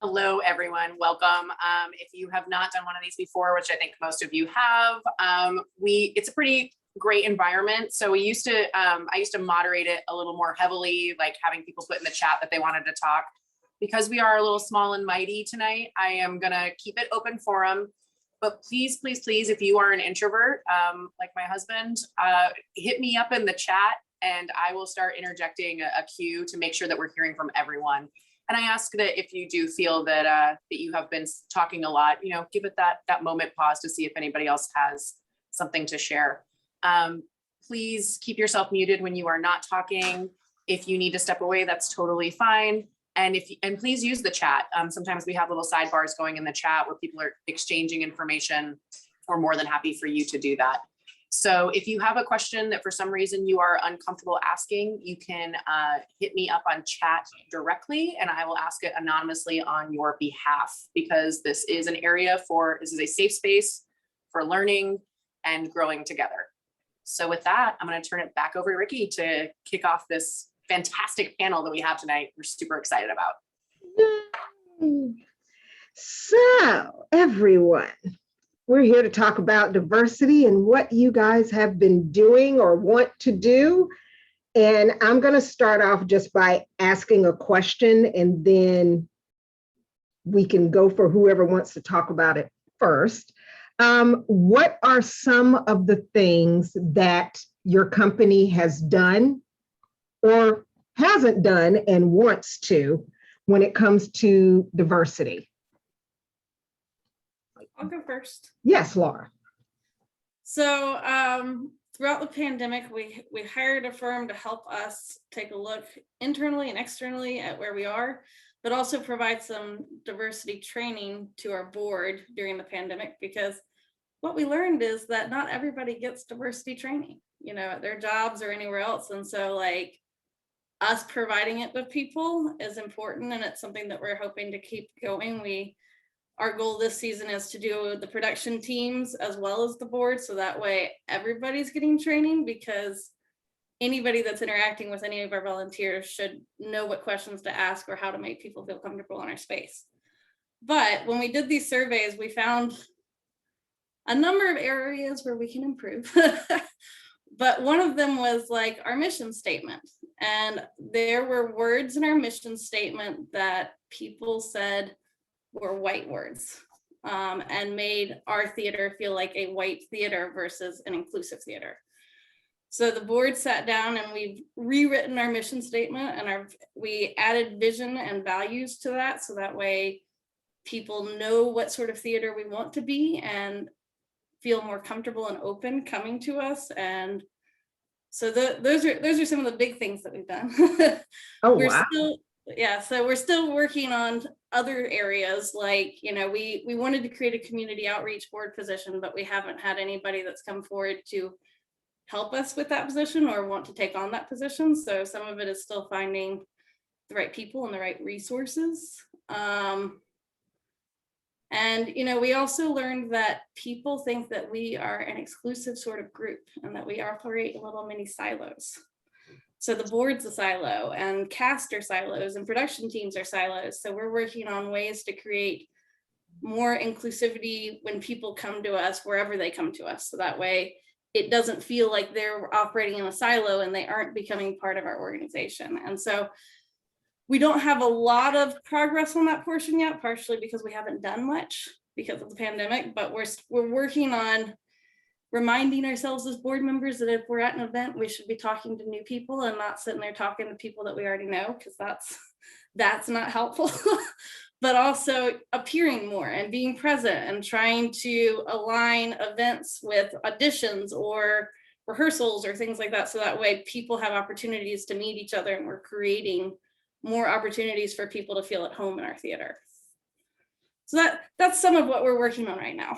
Hello, everyone. Welcome. If you have not done one of these before, which I think most of you have, it's a pretty great environment. So I used to moderate it a little more heavily, like having people put in the chat that they wanted to talk. Because we are a little small and mighty tonight, I am gonna keep it open forum. But please, please, please, if you are an introvert, like my husband, hit me up in the chat and I will start interjecting a cue to make sure that we're hearing from everyone. And I ask that if you do feel that that you have been talking a lot, give it that moment pause to see if anybody else has something to share. Please keep yourself muted when you are not talking. If you need to step away, that's totally fine. And please use the chat. Sometimes we have little sidebars going in the chat where people are exchanging information. We're more than happy for you to do that. So if you have a question that for some reason you are uncomfortable asking, you can hit me up on chat directly and I will ask it anonymously on your behalf, because this is a safe space for learning and growing together. So with that, I'm going to turn it back over to Ricky to kick off this fantastic panel that we have tonight. We're super excited about. So everyone, we're here to talk about diversity and what you guys have been doing or want to do. And I'm going to start off just by asking a question, and then we can go for whoever wants to talk about it first. What are some of the things that your company has done or hasn't done and wants to when it comes to diversity? I'll go first. Yes, Laura. So throughout the pandemic, we hired a firm to help us take a look internally and externally at where we are, but also provide some diversity training to our board during the pandemic, because what we learned is that not everybody gets diversity training, at their jobs or anywhere else. And so us providing it to people is important, and it's something that we're hoping to keep going. Our goal this season is to do the production teams as well as the board, so that way everybody's getting training, because anybody that's interacting with any of our volunteers should know what questions to ask or how to make people feel comfortable in our space. But when we did these surveys, we found a number of areas where we can improve. But one of them was our mission statement. And there were words in our mission statement that people said were white words, and made our theater feel like a white theater versus an inclusive theater. So the board sat down and we've rewritten our mission statement, and we added vision and values to that, so that way people know what sort of theater we want to be and feel more comfortable and open coming to us. And so those are some of the big things that we've done. Oh, wow. So we're still working on other areas, we wanted to create a community outreach board position, but we haven't had anybody that's come forward to help us with that position or want to take on that position. So some of it is still finding the right people and the right resources. And, we also learned that people think that we are an exclusive sort of group and that we operate in little mini silos. So the board's a silo, and cast are silos, and production teams are silos. So we're working on ways to create more inclusivity when people come to us, wherever they come to us. So that way it doesn't feel like they're operating in a silo and they aren't becoming part of our organization. And so we don't have a lot of progress on that portion yet, partially because we haven't done much because of the pandemic, but we're working on reminding ourselves as board members that if we're at an event, we should be talking to new people and not sitting there talking to people that we already know, because that's not helpful. But also appearing more and being present and trying to align events with auditions or rehearsals or things like that, so that way people have opportunities to meet each other, and we're creating more opportunities for people to feel at home in our theater. So that's some of what we're working on right now.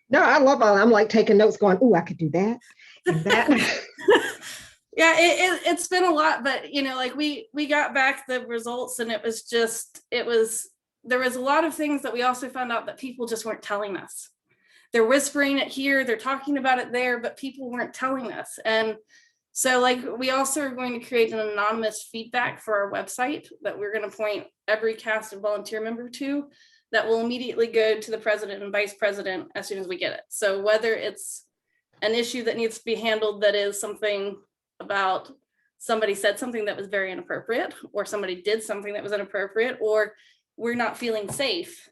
No, I love it. I'm taking notes going, oh, I could do that and that. Yeah, it's been a lot, but we got back the results, and there was a lot of things that we also found out that people just weren't telling us. They're whispering it here, they're talking about it there, but people weren't telling us. And So like we also are going to create an anonymous feedback for our website that we're going to point every cast and volunteer member to, that will immediately go to the president and vice president as soon as we get it. So whether it's an issue that needs to be handled, that is something about somebody said something that was very inappropriate, or somebody did something that was inappropriate, or we're not feeling safe,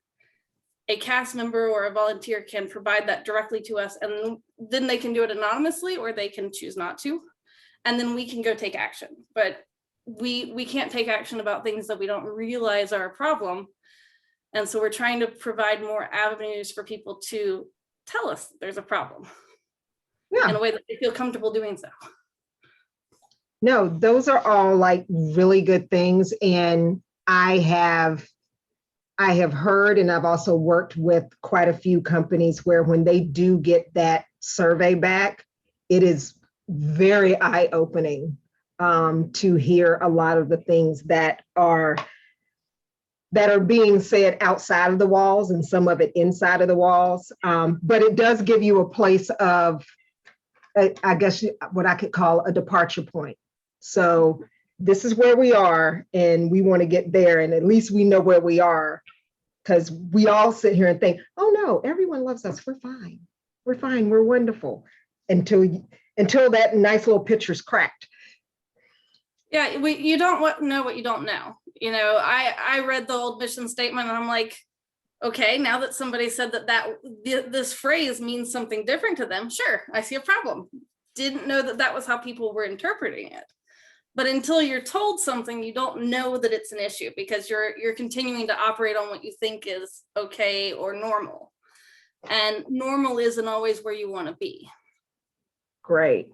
a cast member or a volunteer can provide that directly to us, and then they can do it anonymously or they can choose not to. And then we can go take action. But we can't take action about things that we don't realize are a problem. And so we're trying to provide more avenues for people to tell us there's a problem in a way that they feel comfortable doing so. No, those are all like really good things. And I have heard, and I've also worked with quite a few companies where when they do get that survey back, it is very eye-opening to hear a lot of the things that are being said outside of the walls and some of it inside of the walls. But it does give you a place of, I guess, what I could call a departure point. So this is where we are and we want to get there, and at least we know where we are, because we all sit here and think, oh no, everyone loves us, we're fine, we're wonderful, until that nice little picture's cracked. Yeah, you don't know what you don't know. You know, I read the old mission statement and I'm like, okay, now that somebody said this phrase means something different to them, sure, I see a problem. Didn't know that was how people were interpreting it. But until you're told something, you don't know that it's an issue, because you're continuing to operate on what you think is okay or normal. And normal isn't always where you want to be. Great.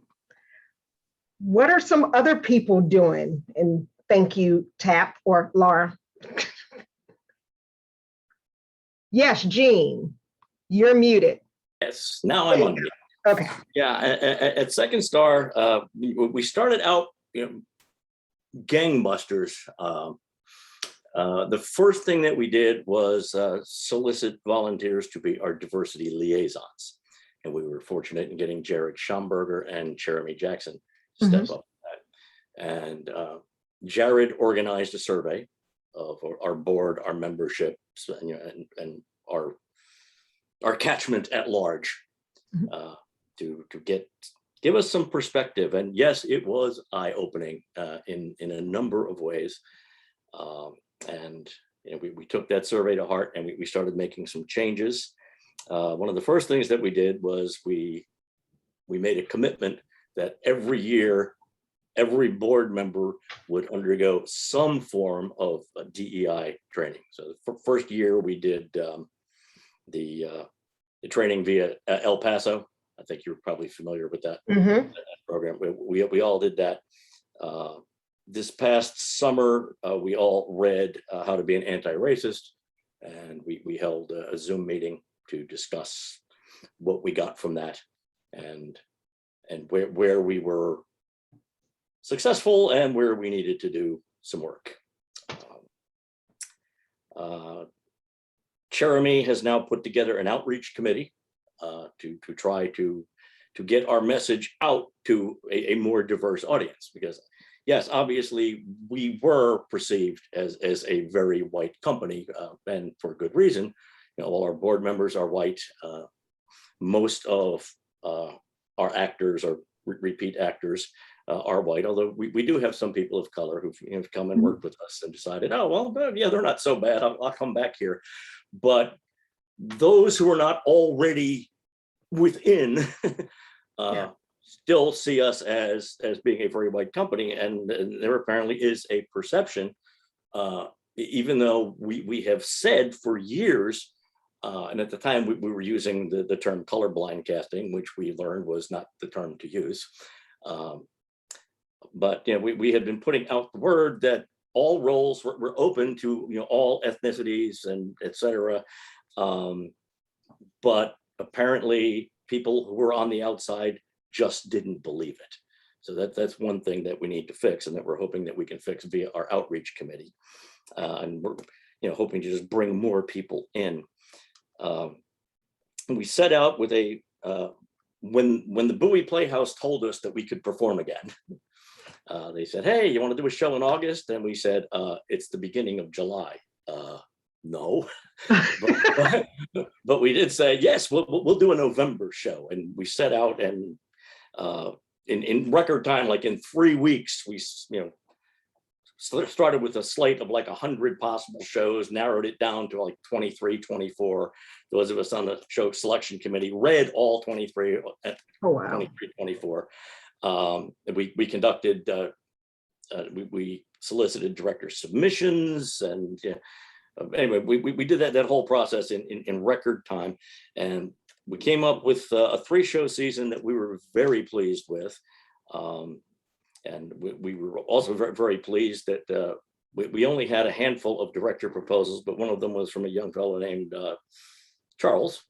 What are some other people doing? And thank you, Tap or Laura. Yes, Jean, you're muted. Yes, now I'm on mute. Okay. Yeah, at Second Star, we started out, gangbusters. The first thing that we did was solicit volunteers to be our diversity liaisons. And we were fortunate in getting Jared Schomburger and Jeremy Jackson to step up to that. And Jared organized a survey of our board, our membership, and our catchment at large, to give us some perspective. And yes, it was eye-opening in a number of ways. And we took that survey to heart, and we started making some changes. One of the first things that we did was we made a commitment that every year, every board member would undergo some form of DEI training. So the first year we did the training via El Paso. I think you're probably familiar with that, that program. We all did that. This past summer, we all read How to Be an Anti-Racist, and we held a Zoom meeting to discuss what we got from that, and where we were successful and where we needed to do some work. Jeremy has now put together an outreach committee to try to get our message out to a more diverse audience, because yes, obviously we were perceived as a very white company, and for good reason. All our board members are white. Most of our actors or repeat actors are white, although we do have some people of color who've come and worked with us and decided, oh, well, yeah, they're not so bad, I'll come back here. But those who are not already within still see us as being a very white company, and there apparently is a perception, even though we have said for years, and at the time we were using the term colorblind casting, which we learned was not the term to use. But we had been putting out the word that all roles were open to all ethnicities and etc. But apparently people who were on the outside just didn't believe it. So that's one thing that we need to fix, and that we're hoping that we can fix via our outreach committee. And we're hoping to just bring more people in. We set out with a when the Bowie Playhouse told us that we could perform again, they said, "Hey, you want to do a show in August?" And we said, "It's the beginning of July." No, but we did say yes. We'll do a November show, and we set out, and in record time, like in 3 weeks, we started with a slate of like 100 possible shows, narrowed it down to like 23, 24. Those of us on the show selection committee read all 23, Oh, wow. 23, 24. We conducted, we solicited director submissions, and anyway, we did that whole process in record time, and we came up with a 3-show season that we were very pleased with. And we were also very, very pleased that we only had a handful of director proposals, but one of them was from a young fellow named Charles,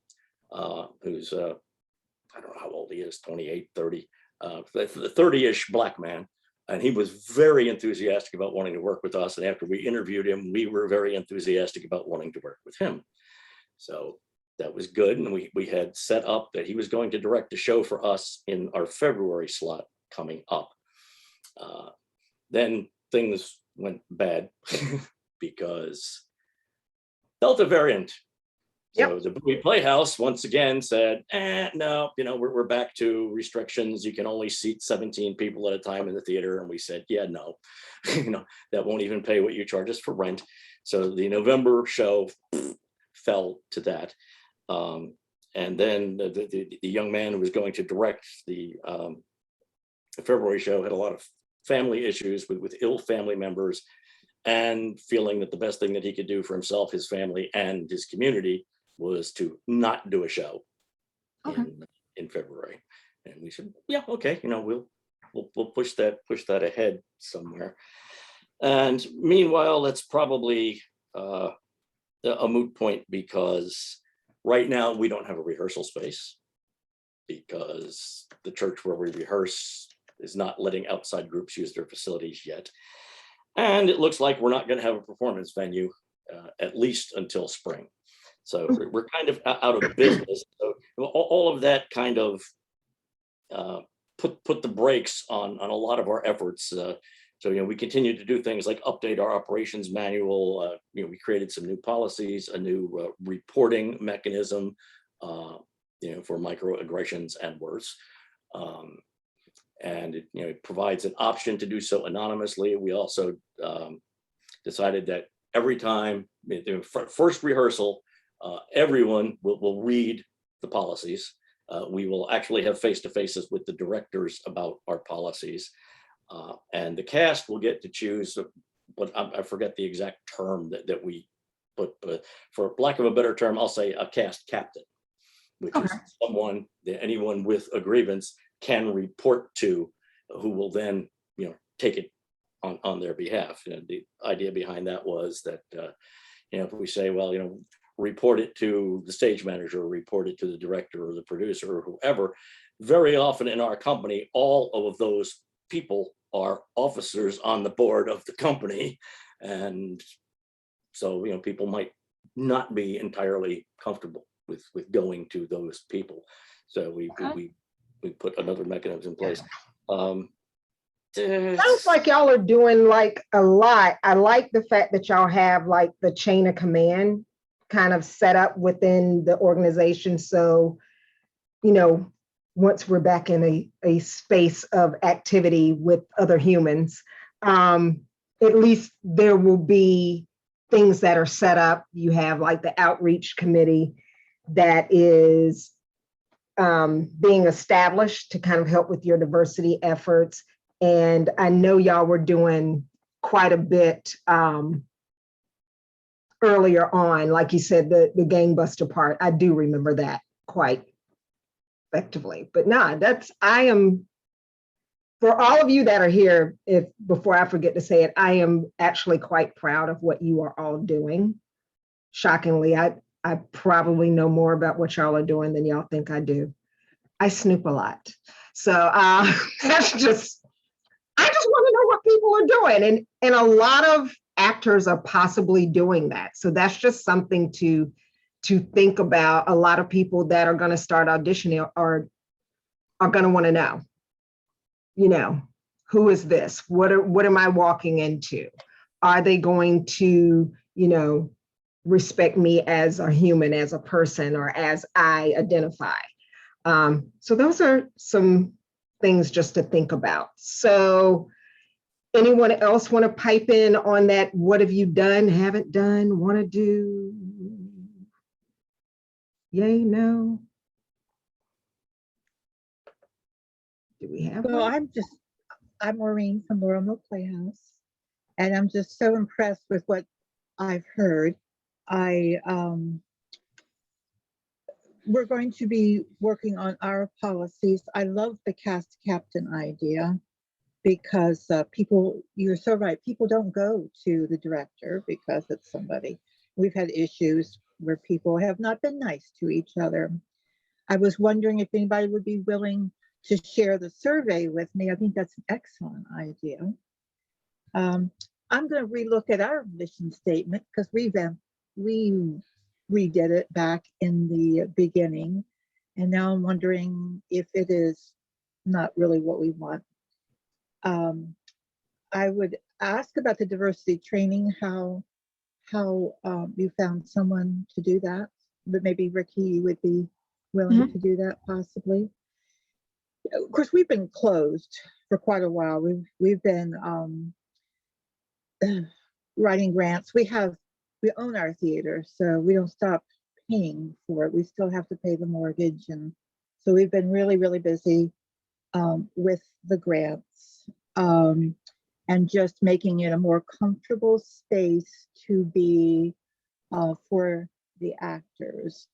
who's, I don't know how old he is, 28, 30, 30-ish Black man. And he was very enthusiastic about wanting to work with us. And after we interviewed him, we were very enthusiastic about wanting to work with him. So that was good. And we had set up that he was going to direct a show for us in our February slot coming up. Then things went bad because Delta variant. So Yep. the Bowie Playhouse once again said, no, we're back to restrictions. You can only seat 17 people at a time in the theater. And we said, yeah, no, that won't even pay what you charge us for rent. So the November show fell to that. And then the young man who was going to direct the February show had a lot of family issues with ill family members, and feeling that the best thing that he could do for himself, his family, and his community was to not do a show in February. And we said, yeah, okay, we'll push that ahead somewhere. And meanwhile, that's probably a moot point, because right now we don't have a rehearsal space, because the church where we rehearse is not letting outside groups use their facilities yet. And it looks like we're not going to have a performance venue at least until spring. So we're kind of out of business. So all of that kind of put the brakes on a lot of our efforts. So we continue to do things like update our operations manual. We created some new policies, a new reporting mechanism, for microaggressions and worse. And it provides an option to do so anonymously. We also decided that every time, first rehearsal, everyone will read the policies. We will actually have face-to-faces with the directors about our policies. And the cast will get to choose, but I forget the exact term that we put, but for lack of a better term, I'll say a cast captain, which is someone that anyone with a grievance can report to, who will then take it on their behalf. The idea behind that was that if we say, well, report it to the stage manager, report it to the director or the producer or whoever, very often in our company, all of those people are officers on the board of the company. And so people might not be entirely comfortable with going to those people. So we put another mechanism in place. Sounds like y'all are doing like a lot. I like the fact that y'all have like the chain of command kind of set up within the organization. So, once we're back in a space of activity with other humans, at least there will be things that are set up. You have like the outreach committee that is being established to kind of help with your diversity efforts. And I know y'all were doing quite a bit earlier on, like you said, the gangbuster part. I do remember that quite effectively. But for all of you that are here, before I forget to say it, I am actually quite proud of what you are all doing. Shockingly, I probably know more about what y'all are doing than y'all think I do. I snoop a lot. So that's just, I just want to know what people are doing. And a lot of actors are possibly doing that. So that's just something to think about. A lot of people that are going to start auditioning are are going to want to know, who is this? What am I walking into? Are they going to, respect me as a human, as a person, or as I identify? So those are some things just to think about. So anyone else want to pipe in on that? What have you done, haven't done, want to do? Yay, no? Do we have Well, one? I'm Maureen from Laurel Mill Playhouse, and I'm just so impressed with what I've heard. We're going to be working on our policies. I love the cast captain idea because you're so right, people don't go to the director because it's somebody. We've had issues where people have not been nice to each other. I was wondering if anybody would be willing to share the survey with me. I think that's an excellent idea. I'm going to relook at our mission statement because we redid it back in the beginning, and now I'm wondering if it is not really what we want. I would ask about the diversity training, how you found someone to do that, but maybe Ricky, you would be willing to do that possibly. Of course, we've been closed for quite a while. We've been writing grants. We own our theater, so we don't stop paying for it. We still have to pay the mortgage, and so we've been really, really busy with the grants and just making it a more comfortable space to be for the actors.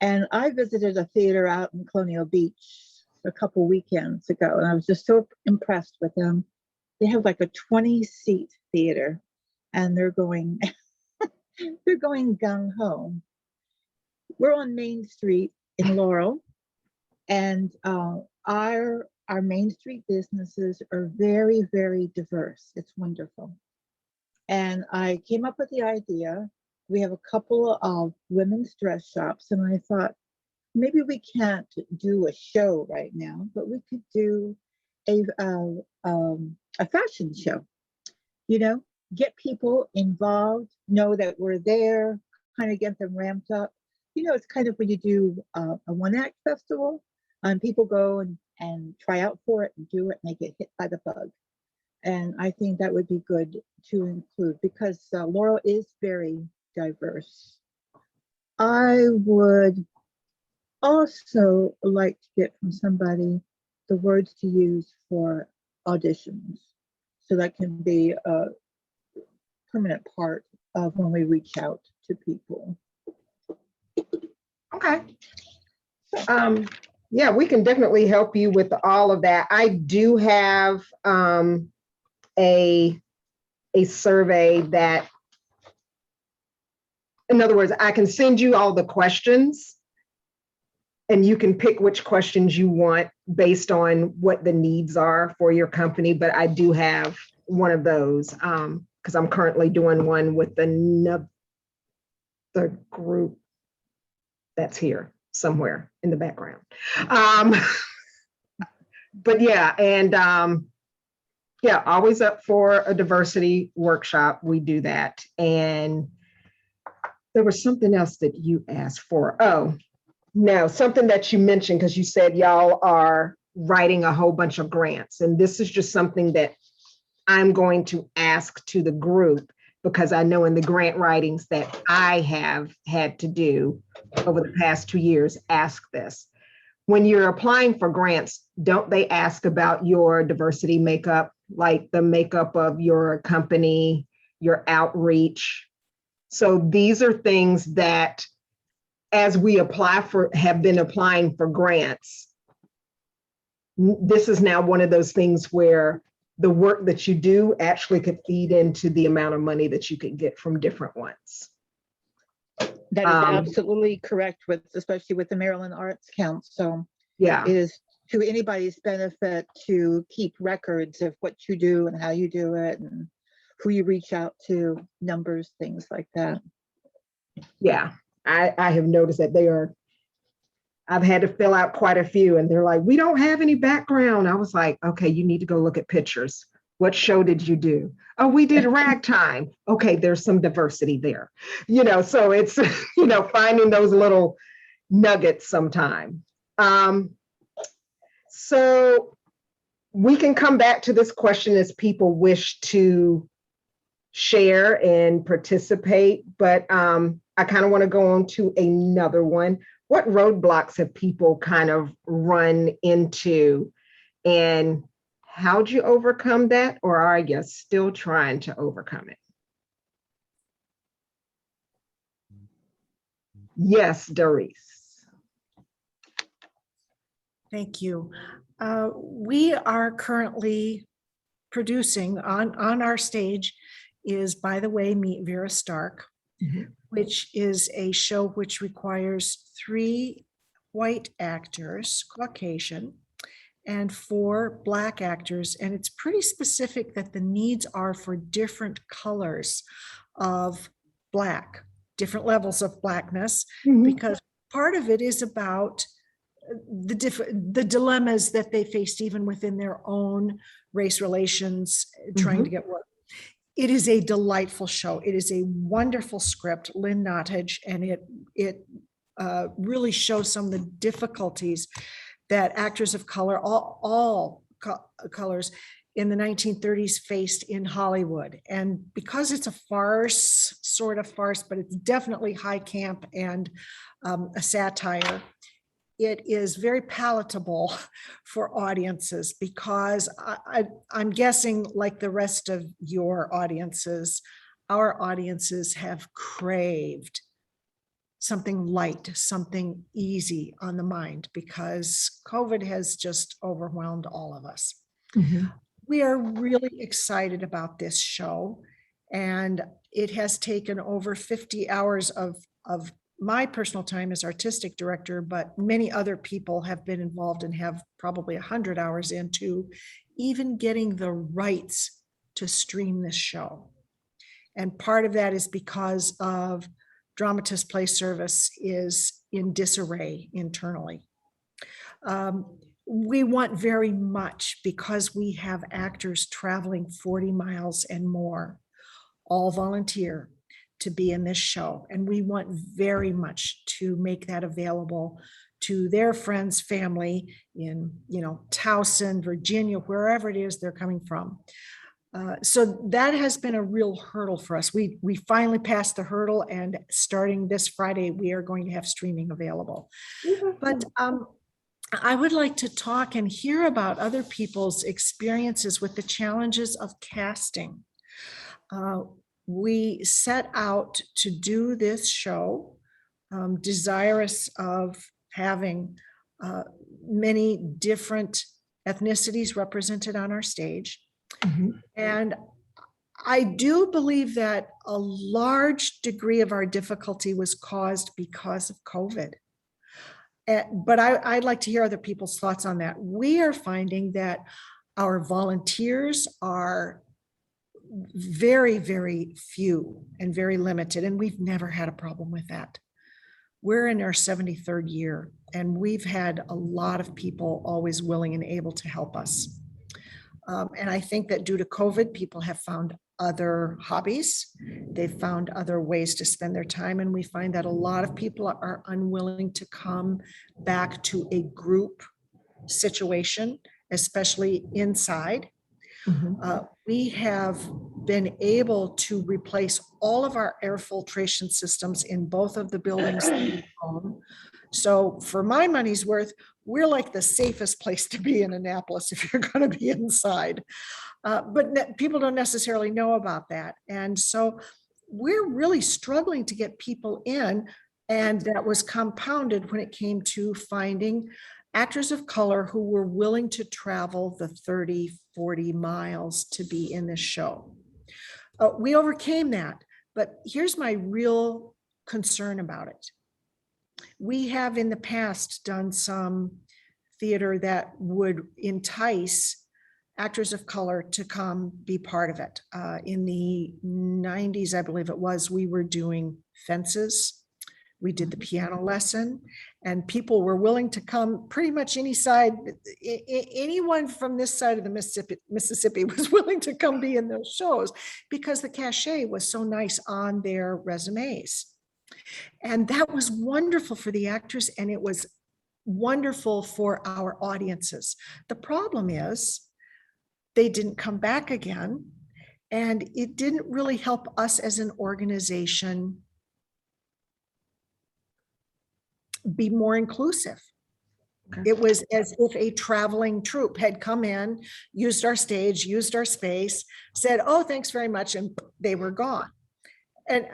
And I visited a theater out in Colonial Beach a couple weekends ago, and I was just so impressed with them. They have like a 20-seat theater, and they're going gung ho. We're on Main Street in Laurel, and our Main Street businesses are very, very diverse. It's wonderful. And I came up with the idea. We have a couple of women's dress shops, and I thought maybe we can't do a show right now, but we could do a fashion show. Get people involved, know that we're there, kind of get them ramped up. It's kind of when you do a one-act festival, people go and try out for it and do it, and they get hit by the bug. And I think that would be good to include because Laurel is very diverse. I would also like to get from somebody the words to use for auditions, so that can be a permanent part of when we reach out to people. Okay. Yeah, we can definitely help you with all of that. I do have a survey that, in other words, I can send you all the questions and you can pick which questions you want based on what the needs are for your company. But I do have one of those because I'm currently doing one with another group that's here somewhere in the background. But yeah, and yeah, always up for a diversity workshop. We do that. And there was something else that you asked for. Oh, no, something that you mentioned, because you said y'all are writing a whole bunch of grants. And this is just something that I'm going to ask to the group, because I know in the grant writings that I have had to do over the past 2 years, ask this. When you're applying for grants, don't they ask about your diversity makeup, like the makeup of your company, your outreach? So these are things that, as we have been applying for grants, this is now one of those things where the work that you do actually could feed into the amount of money that you could get from different ones. That is absolutely correct, especially with the Maryland Arts Council. Yeah. It is to anybody's benefit to keep records of what you do and how you do it and who you reach out to, numbers, things like that. Yeah, I have noticed that they are, I've had to fill out quite a few, and they're like, we don't have any background. I was like, okay, you need to go look at pictures. What show did you do? Oh, we did ragtime. Okay, there's some diversity there. So it's, finding those little nuggets sometime. So we can come back to this question as people wish to share and participate, but I kind of want to go on to another one. What roadblocks have people kind of run into, and how'd you overcome that, or are you still trying to overcome it? Yes, Doris. Thank you. We are currently producing on our stage is By the Way, Meet Vera Stark, which is a show which requires 3 white actors, Caucasian, and 4 Black actors. And it's pretty specific that the needs are for different colors of Black, different levels of Blackness, because part of it is about the dilemmas that they faced even within their own race relations, trying to get work. It is a delightful show. It is a wonderful script, Lynn Nottage, and it really shows some of the difficulties that actors of color, all colors in the 1930s faced in Hollywood. And because it's a farce, sort of farce, but it's definitely high camp and a satire, it is very palatable for audiences, because I'm guessing, like the rest of your audiences, our audiences have craved something light, something easy on the mind, because COVID has just overwhelmed all of us. We are really excited about this show, and it has taken over 50 hours of my personal time as artistic director, but many other people have been involved and have probably 100 hours into even getting the rights to stream this show. And part of that is because of Dramatist Play Service is in disarray internally. We want very much, because we have actors traveling 40 miles and more, all volunteer, to be in this show. And we want very much to make that available to their friends, family in, Towson, Virginia, wherever it is they're coming from. So that has been a real hurdle for us. We finally passed the hurdle, and starting this Friday, we are going to have streaming available. But I would like to talk and hear about other people's experiences with the challenges of casting. We set out to do this show, desirous of having many different ethnicities represented on our stage. And I do believe that a large degree of our difficulty was caused because of COVID. But I'd like to hear other people's thoughts on that. We are finding that our volunteers are very, very few and very limited, and we've never had a problem with that. We're in our 73rd year, and we've had a lot of people always willing and able to help us. And I think that due to COVID, people have found other hobbies. They've found other ways to spend their time, and we find that a lot of people are unwilling to come back to a group situation, especially inside. We have been able to replace all of our air filtration systems in both of the buildings that we own. So for my money's worth, we're like the safest place to be in Annapolis if you're going to be inside. But people don't necessarily know about that. And so we're really struggling to get people in. And that was compounded when it came to finding actors of color who were willing to travel the 30, 40 miles to be in this show. We overcame that, but here's my real concern about it. We have in the past done some theater that would entice actors of color to come be part of it. In the 90s, I believe it was, we were doing Fences, We did the piano lesson, and people were willing to come pretty much any side. Anyone from this side of the Mississippi was willing to come be in those shows because the cachet was so nice on their resumes. And that was wonderful for the actors, and it was wonderful for our audiences. The problem is they didn't come back again, and it didn't really help us as an organization be more inclusive. Okay. It was as if a traveling troupe had come in, used our stage, used our space, said, "Oh, thanks very much," and they were gone. And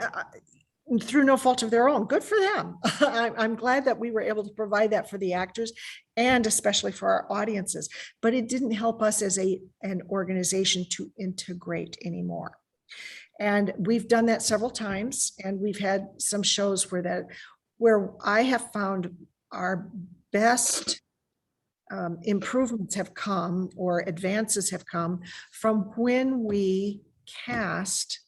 through no fault of their own. Good for them. I'm glad that we were able to provide that for the actors and especially for our audiences, but it didn't help us as an organization to integrate anymore. And we've done that several times, and we've had some shows where I have found our best improvements have come, or advances have come, from when we cast,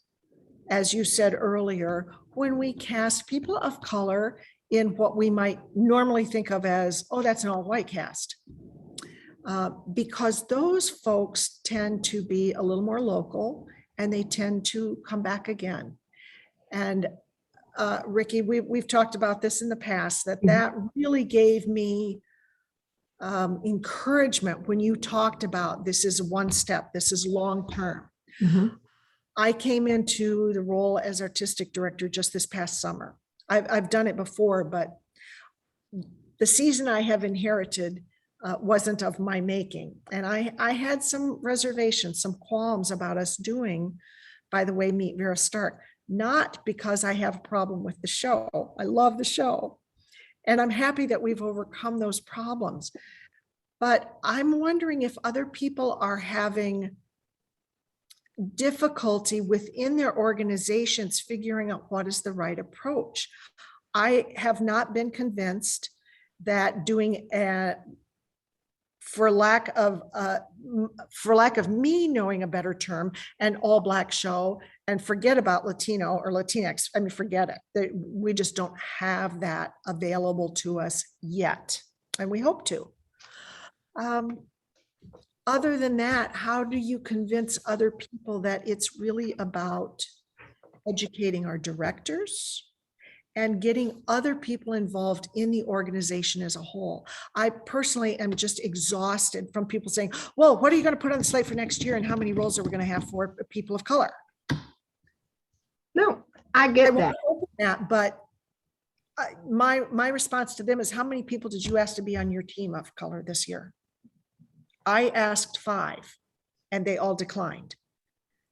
as you said earlier, when we cast people of color in what we might normally think of as, oh, that's an all-white cast. Because those folks tend to be a little more local, and they tend to come back again. And Ricky, we've talked about this in the past, that really gave me encouragement when you talked about this is one step, this is long-term. Mm-hmm. I came into the role as artistic director just this past summer. I've done it before, but the season I have inherited wasn't of my making. And I had some reservations, some qualms about us doing, by the way, Meet Vera Stark, not because I have a problem with the show. I love the show. And I'm happy that we've overcome those problems. But I'm wondering if other people are having difficulty within their organizations figuring out what is the right approach. I have not been convinced that doing for lack of me knowing a better term, an all Black show, and forget about Latino or Latinx. I mean, forget it. We just don't have that available to us yet, and we hope to. Other than that, how do you convince other people that it's really about educating our directors and getting other people involved in the organization as a whole? I personally am just exhausted from people saying, well, what are you going to put on the slate for next year, and how many roles are we going to have for people of color? No, I get that. But my response to them is, how many people did you ask to be on your team of color this year? I asked 5, and they all declined.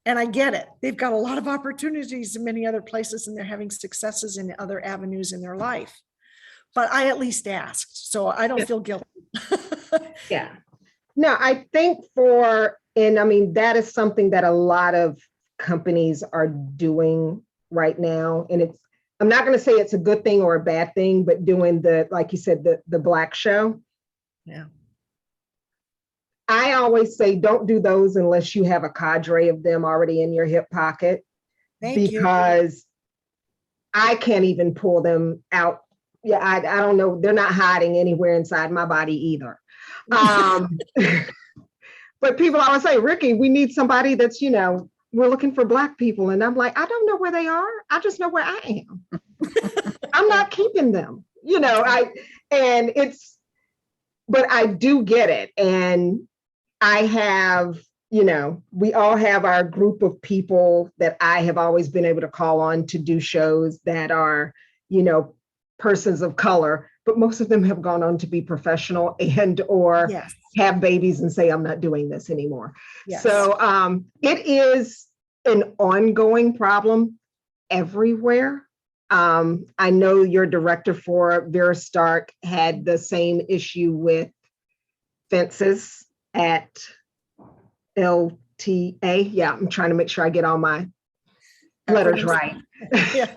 And I get it. They've got a lot of opportunities in many other places, and they're having successes in other avenues in their life. But I at least asked, so I don't feel guilty. Yeah. No, I think that is something that a lot of companies are doing right now. And I'm not going to say it's a good thing or a bad thing, but doing like you said, the Black show. Yeah. I always say, don't do those unless you have a cadre of them already in your hip pocket. Because I can't even pull them out. Yeah, I don't know. They're not hiding anywhere inside my body either. But people always say, Ricky, we need somebody that's, we're looking for Black people. And I'm like, I don't know where they are. I just know where I am. I'm not keeping them, but I do get it. And I have, we all have our group of people that I have always been able to call on to do shows that are, persons of color, but most of them have gone on to be professional or have babies and say, I'm not doing this anymore. Yes. So it is an ongoing problem everywhere. I know your director for Vera Stark had the same issue with fences at LTA. Yeah, I'm trying to make sure I get all my letters right. Yeah.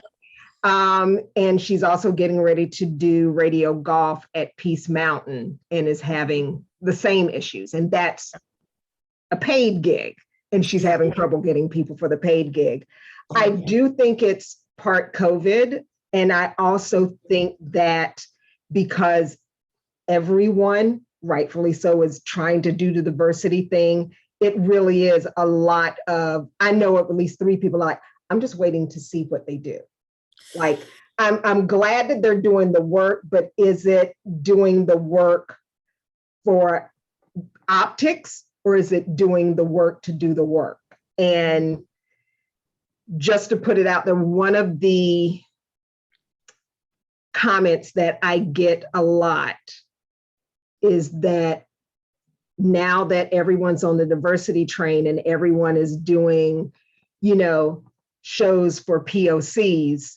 And she's also getting ready to do radio golf at Peace Mountain and is having the same issues. And that's a paid gig. And she's having trouble getting people for the paid gig. I do think it's part COVID. And I also think that because everyone, rightfully so, is trying to do the diversity thing, it really is a lot of, I know at least 3 people are like, I'm just waiting to see what they do. Like, I'm glad that they're doing the work, but is it doing the work for optics, or is it doing the work to do the work? And just to put it out there, one of the comments that I get a lot is that now that everyone's on the diversity train and everyone is doing, you know, shows for POCs,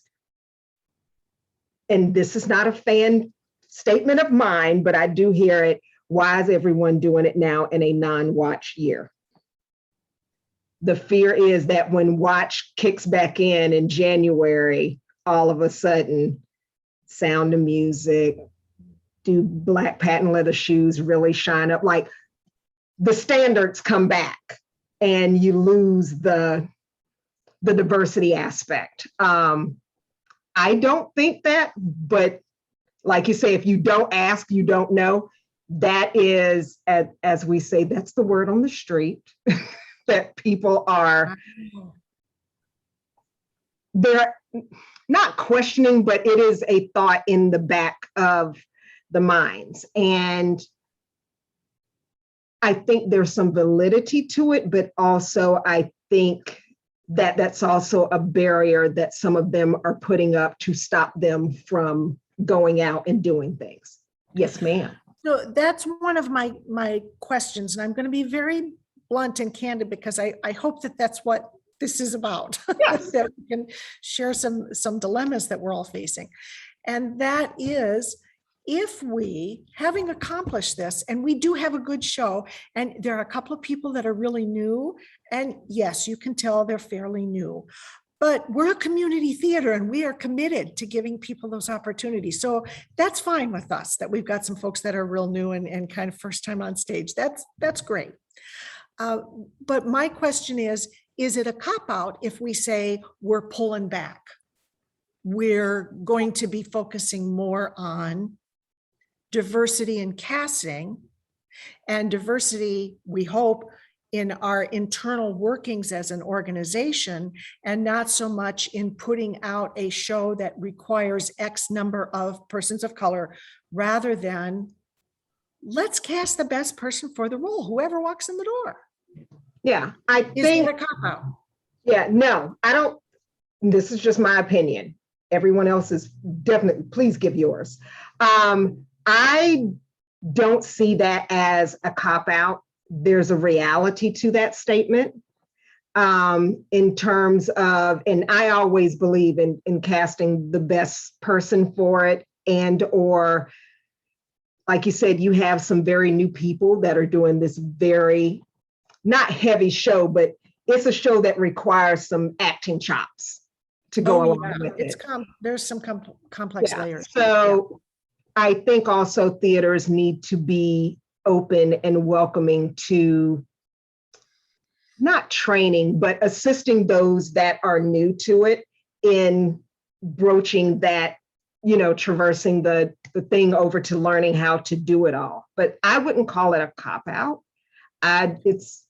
and this is not a fan statement of mine, but I do hear it, why is everyone doing it now in a non-watch year? The fear is that when watch kicks back in January, all of a sudden, Sound of Music, do black patent leather shoes really shine up? Like, the standards come back and you lose the diversity aspect. I don't think that, but like you say, if you don't ask, you don't know. That is, as we say, that's the word on the street, that people are, they're not questioning, but it is a thought in the back of the minds. And I think there's some validity to it, but also I think that that's also a barrier that some of them are putting up to stop them from going out and doing things. Yes, ma'am. So that's one of my questions, and I'm going to be very blunt and candid because I hope that that's what this is about. Yes. That we can share some dilemmas that we're all facing. And that is, if we, having accomplished this, and we do have a good show, and there are a couple of people that are really new, and yes, you can tell they're fairly new, but we're a community theater and we are committed to giving people those opportunities. So that's fine with us, that we've got some folks that are real new and kind of first time on stage. That's great. But my question is it a cop-out if we say we're pulling back? We're going to be focusing more on diversity in casting and diversity, we hope, in our internal workings as an organization, and not so much in putting out a show that requires X number of persons of color, rather than let's cast the best person for the role, whoever walks in the door. Yeah, I Is think, it a cop-out? yeah, no, I don't, this is just my opinion. Everyone else is definitely, please give yours. I don't see that as a cop-out. There's a reality to that statement, in terms of, and I always believe in casting the best person for it, and or like you said, you have some very new people that are doing this very, not heavy show, but it's a show that requires some acting chops to go along with it's it. there's some complex Yeah. layers. So I think also theaters need to be open and welcoming to not training, but assisting those that are new to it in broaching that, you know, traversing the thing over to learning how to do it all. But I wouldn't call it a cop-out. It's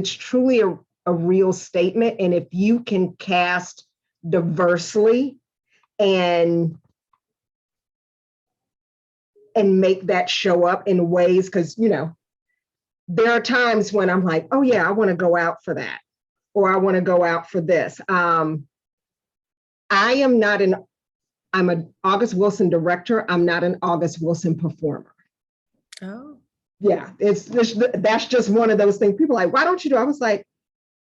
truly a real statement. And if you can cast diversely and make that show up in ways, because, you know, there are times when I'm like, oh yeah, I want to go out for that, or I want to go out for this. I'm an August Wilson director. I'm not an August Wilson performer. Oh, Yeah, that's just one of those things. People are like, why don't you do? I was like,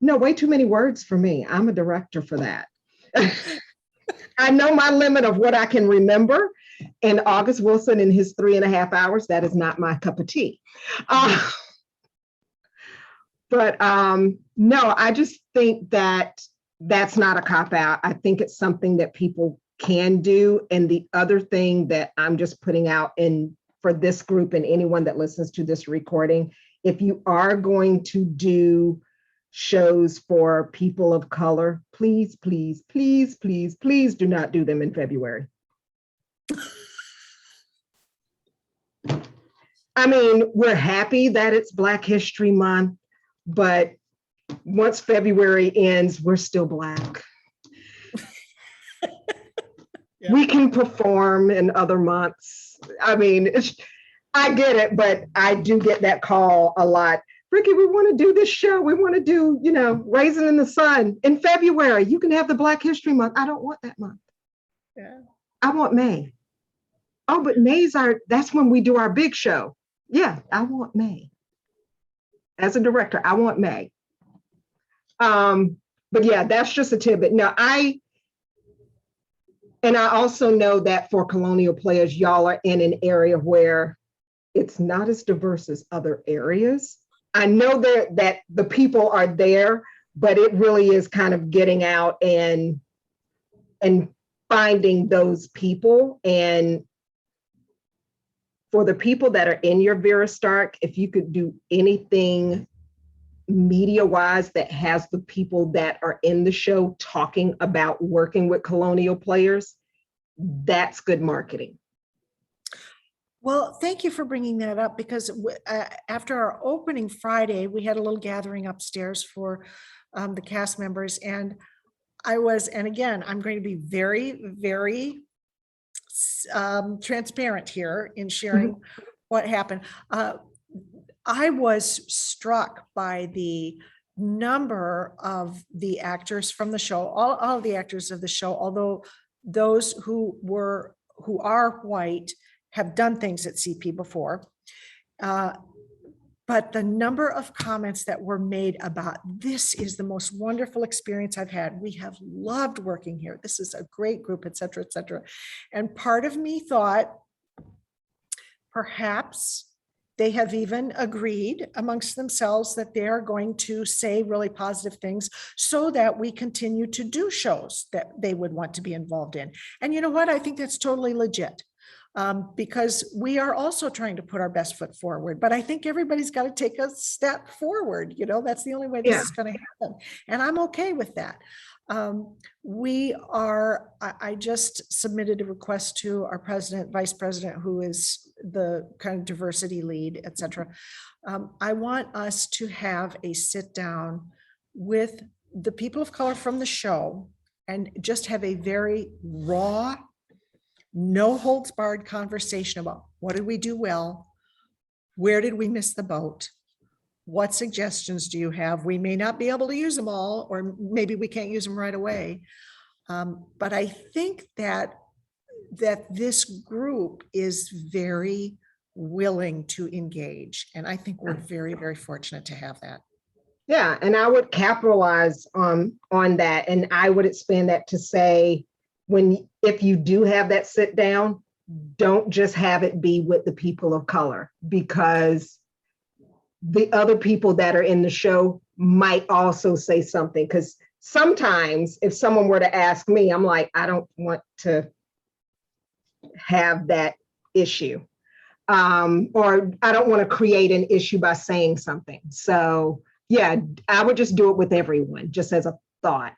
no, way too many words for me. I'm a director for that. I know my limit of what I can remember. And August Wilson in his 3.5 hours, that is not my cup of tea. But no, I just think that that's not a cop-out. I think it's something that people can do. And the other thing that I'm just putting out for this group and anyone that listens to this recording, if you are going to do shows for people of color, please, please, please, please, please do not do them in February. I mean, we're happy that it's Black History Month, but once February ends, we're still Black. Yeah. We can perform in other months. I mean, I get it, but I do get that call a lot. Ricky, we want to do this show. We want to do, Raisin in the Sun in February. You can have the Black History Month. I don't want that month. Yeah. I want May. Oh, but that's when we do our big show. Yeah, I want May. As a director, I want May. But yeah, that's just a tidbit. Now, I also know that for Colonial Players, y'all are in an area where it's not as diverse as other areas. I know that the people are there, but it really is kind of getting out and finding those people. And for the people that are in your Vera Stark, if you could do anything media-wise that has the people that are in the show talking about working with Colonial Players, that's good marketing. Well, thank you for bringing that up, because after our opening Friday, we had a little gathering upstairs for the cast members. And again, I'm going to be very, very transparent here in sharing what happened. I was struck by the number of the actors from the show, all of the actors of the show, although those who are white have done things at CP before. But the number of comments that were made about, this is the most wonderful experience I've had. We have loved working here. This is a great group, et cetera, et cetera. And part of me thought, perhaps they have even agreed amongst themselves that they are going to say really positive things so that we continue to do shows that they would want to be involved in. And you know what? I think that's totally legit. Because we are also trying to put our best foot forward, but I think everybody's got to take a step forward. That's the only way this is going to happen. And I'm okay with that. I just submitted a request to our vice president, who is the kind of diversity lead, et cetera. I want us to have a sit down with the people of color from the show and just have a very raw, no holds barred conversation about what did we do well? Where did we miss the boat? What suggestions do you have? We may not be able to use them all, or maybe we can't use them right away. But I think that this group is very willing to engage. And I think we're very, very fortunate to have that. Yeah, and I would capitalize on that. And I would expand that to say, if you do have that sit down, don't just have it be with the people of color, because the other people that are in the show might also say something. Because sometimes if someone were to ask me, I'm like, I don't want to have that issue. Or I don't want to create an issue by saying something. So yeah, I would just do it with everyone, just as a thought.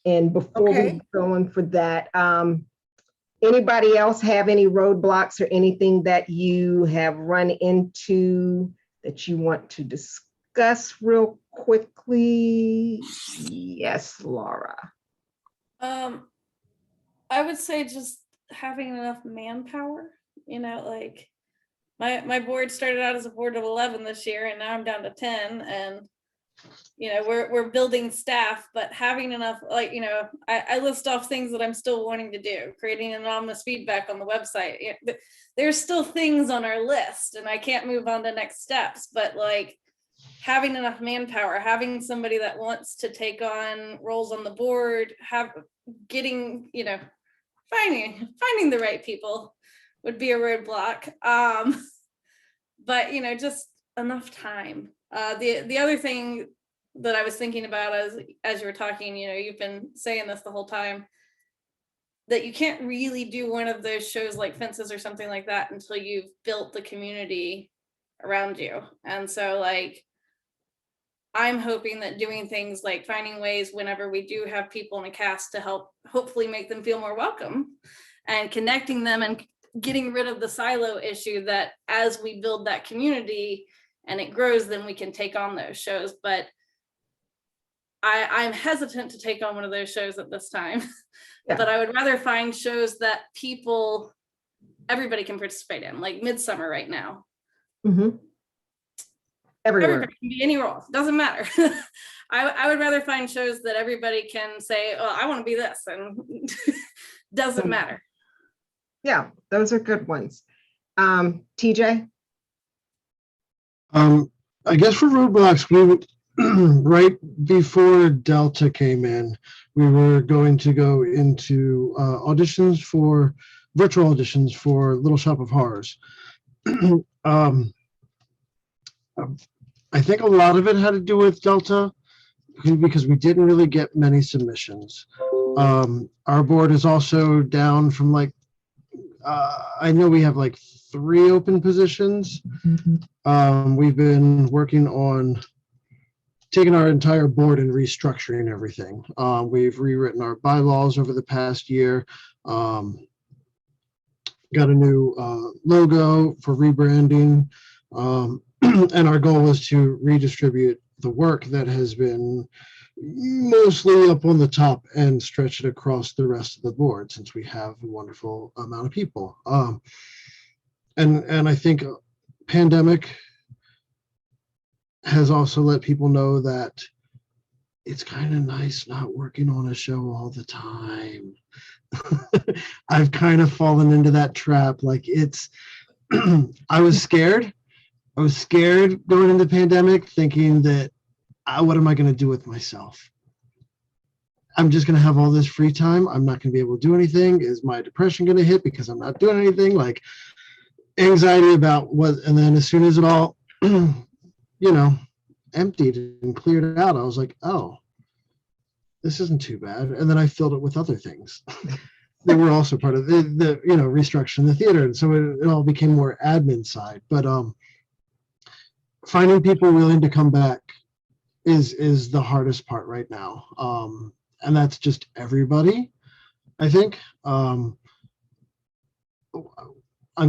And before we go on for that, anybody else have any roadblocks or anything that you have run into that you want to discuss real quickly? Yes, Laura. I would say just having enough manpower, like my board started out as a board of 11 this year, and now I'm down to 10, and we're building staff, but having enough, I list off things that I'm still wanting to do, creating anonymous feedback on the website. There's still things on our list, and I can't move on to next steps, but having enough manpower, having somebody that wants to take on roles on the board, finding the right people would be a roadblock. But just enough time. The other thing that I was thinking about as you were talking, you've been saying this the whole time, that you can't really do one of those shows like Fences or something like that until you've built the community around you. And so I'm hoping that doing things like finding ways whenever we do have people in a cast to help hopefully make them feel more welcome and connecting them and getting rid of the silo issue, that as we build that community and it grows, then we can take on those shows. But I'm hesitant to take on one of those shows at this time. Yeah. But I would rather find shows that everybody can participate in, like Midsummer right now. Mhm. Everywhere. Everybody can be any role, doesn't matter. I would rather find shows that everybody can say, oh, I want to be this, and doesn't matter. Yeah, those are good ones. TJ? I guess for Roadblocks, we would, right before Delta came in, we were going to go into virtual auditions for Little Shop of Horrors. I think a lot of it had to do with Delta because we didn't really get many submissions. Our board is also down from I know we have 3 open positions. We've been working on taking our entire board and restructuring everything. We've rewritten our bylaws over the past year. Got a new logo for rebranding. And our goal was to redistribute the work that has been mostly up on the top and stretch it across the rest of the board, since we have a wonderful amount of people. And I think pandemic has also let people know that it's kind of nice not working on a show all the time. I've kind of fallen into that trap. I was scared. I was scared going into the pandemic, thinking that, what am I going to do with myself? I'm just going to have all this free time. I'm not going to be able to do anything. Is my depression going to hit because I'm not doing anything? Anxiety about what, and then as soon as it all, emptied and cleared out, I was like, oh, this isn't too bad. And then I filled it with other things. They were also part of the restructuring the theater. And so it all became more admin side. But finding people willing to come back is the hardest part right now. And that's just everybody, I think. I'm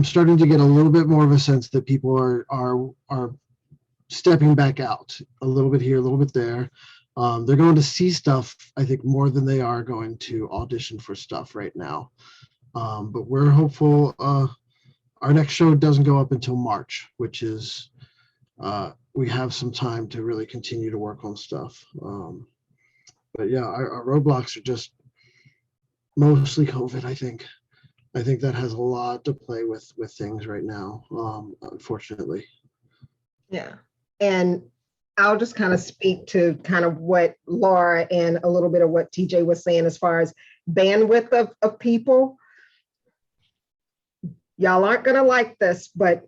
starting to get a little bit more of a sense that people are stepping back out a little bit here, a little bit there. They're going to see stuff, I think, more than they are going to audition for stuff right now. But we're hopeful our next show doesn't go up until March, which is we have some time to really continue to work on stuff. But yeah, our roadblocks are just mostly COVID, I think. I think that has a lot to play with things right now, unfortunately. Yeah. And I'll just kind of speak to kind of what Laura and a little bit of what TJ was saying as far as bandwidth of people. Y'all aren't going to like this, but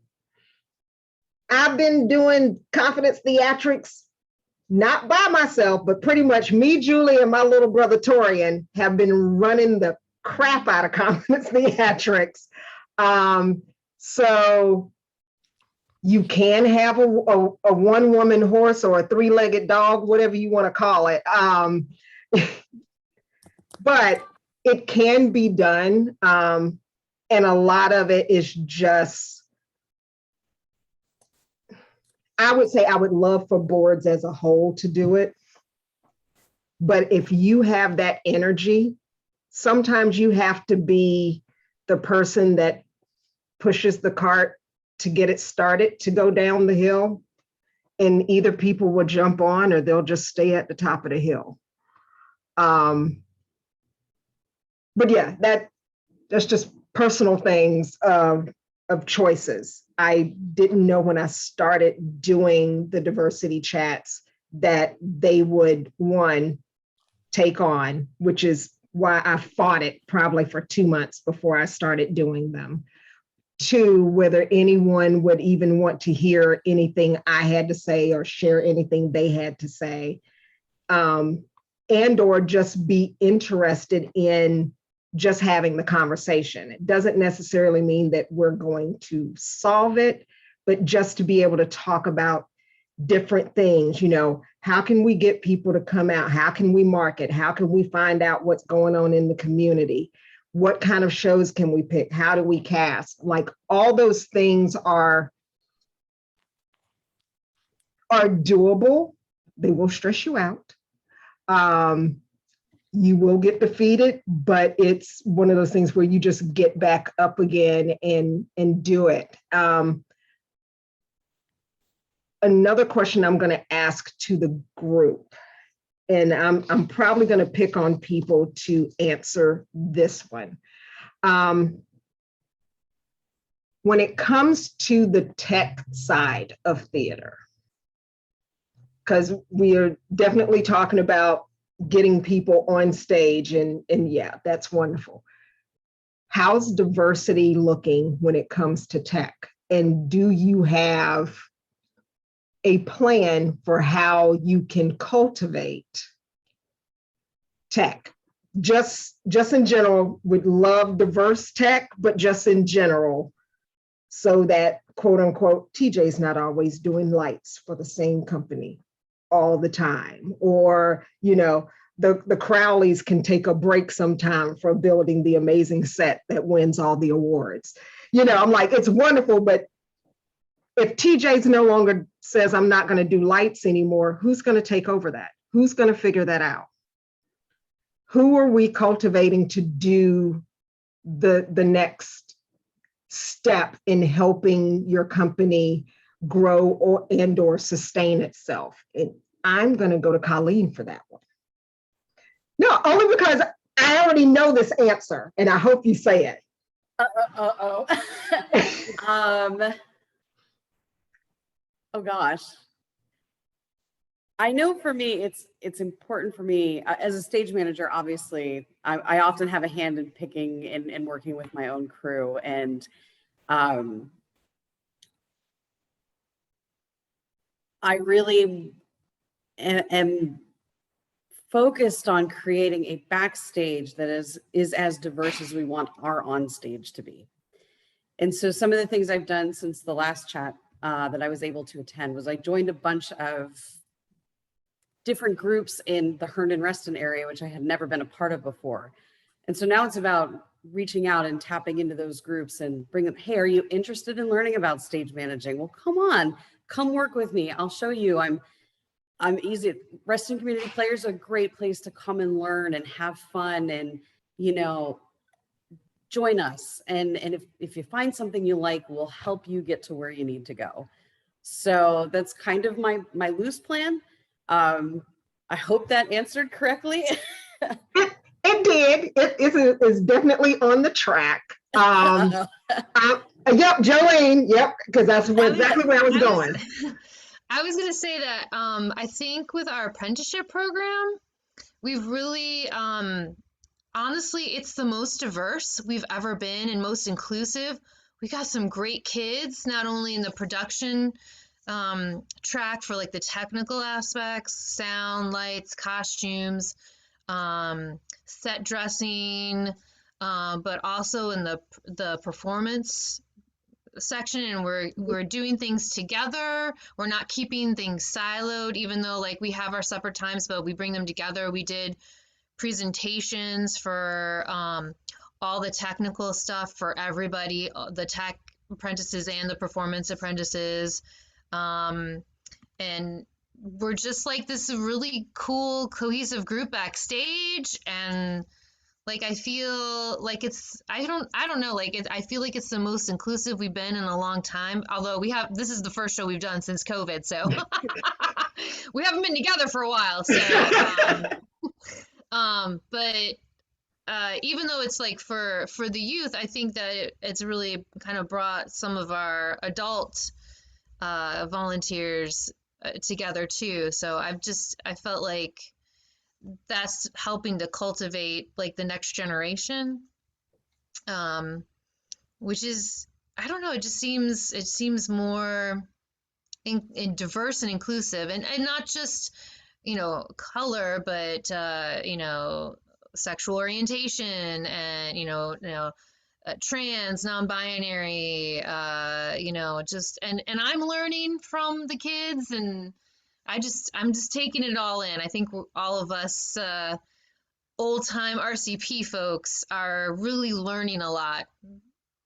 I've been doing confidence theatrics, not by myself, but pretty much me, Julie, and my little brother Torian have been running the crap out of confidence theatrics. So you can have a one-woman horse or a three-legged dog, whatever you want to call it. But it can be done. And a lot of it is just, I would say I would love for boards as a whole to do it. But if you have that energy, sometimes you have to be the person that pushes the cart to get it started to go down the hill. And either people will jump on or they'll just stay at the top of the hill. But yeah, that's just personal things of choices. I didn't know when I started doing the diversity chats that they would, one, take on, which is why I fought it probably for 2 months before I started doing them. 2, whether anyone would even want to hear anything I had to say or share anything they had to say, and or just be interested in just having the conversation. It doesn't necessarily mean that we're going to solve it, but just to be able to talk about different things, how can we get people to come out? How can we market? How can we find out what's going on in the community? What kind of shows can we pick? How do we cast? Like all those things are doable. They will stress you out. You will get defeated, but it's one of those things where you just get back up again and do it. Another question I'm going to ask to the group, and I'm probably going to pick on people to answer this one. When it comes to the tech side of theater, because we are definitely talking about getting people on stage, and yeah, that's wonderful. How's diversity looking when it comes to tech? And do you have a plan for how you can cultivate tech? Just in general, would love diverse tech, but just in general, so that quote unquote, TJ's not always doing lights for the same company all the time, or the Crowleys can take a break sometime from building the amazing set that wins all the awards. I'm like, it's wonderful, but if TJ's no longer says I'm not going to do lights anymore, who's going to take over that? Who's going to figure that out? Who are we cultivating to do the next step in helping your company grow or sustain itself? And I'm going to go to Colleen for that one. No, only because I already know this answer, and I hope you say it. Oh gosh. I know for me, it's important for me as a stage manager. Obviously, I often have a hand in picking and working with my own crew, and I really am focused on creating a backstage that is as diverse as we want our on stage to be. And so some of the things I've done since the last chat that I was able to attend was I joined a bunch of different groups in the Herndon Reston area, which I had never been a part of before. And so now it's about reaching out and tapping into those groups and bring them, hey, are you interested in learning about stage managing? Well, come on, come work with me. I'll show you. I'm easy. Reston Community Players are a great place to come and learn and have fun and, join us. And if you find something you like, we'll help you get to where you need to go. So that's kind of my loose plan. I hope that answered correctly. It did. It's definitely on the track. Yep, Jolene. Yep, because that's exactly where I was going. I was going to say that I think with our apprenticeship program, we've really, honestly, it's the most diverse we've ever been and most inclusive. We got some great kids, not only in the production track for like the technical aspects, sound, lights, costumes, set dressing, but also in the performance section, and we're doing things together. We're not keeping things siloed, even though like we have our separate times, but we bring them together. We did presentations for all the technical stuff for everybody, the tech apprentices and the performance apprentices. And we're just like this really cool, cohesive group backstage. And like, I feel like I don't know, like I feel like it's the most inclusive we've been in a long time. Although this is the first show we've done since COVID. So we haven't been together for a while. So, but even though it's like for the youth, I think that it's really kind of brought some of our adult volunteers together too. So I felt like that's helping to cultivate like the next generation, which is, I don't know, it seems more in diverse and inclusive, and not just color, but sexual orientation and trans, non-binary, just and I'm learning from the kids, and I'm just taking it all in. I think all of us old-time RCP folks are really learning a lot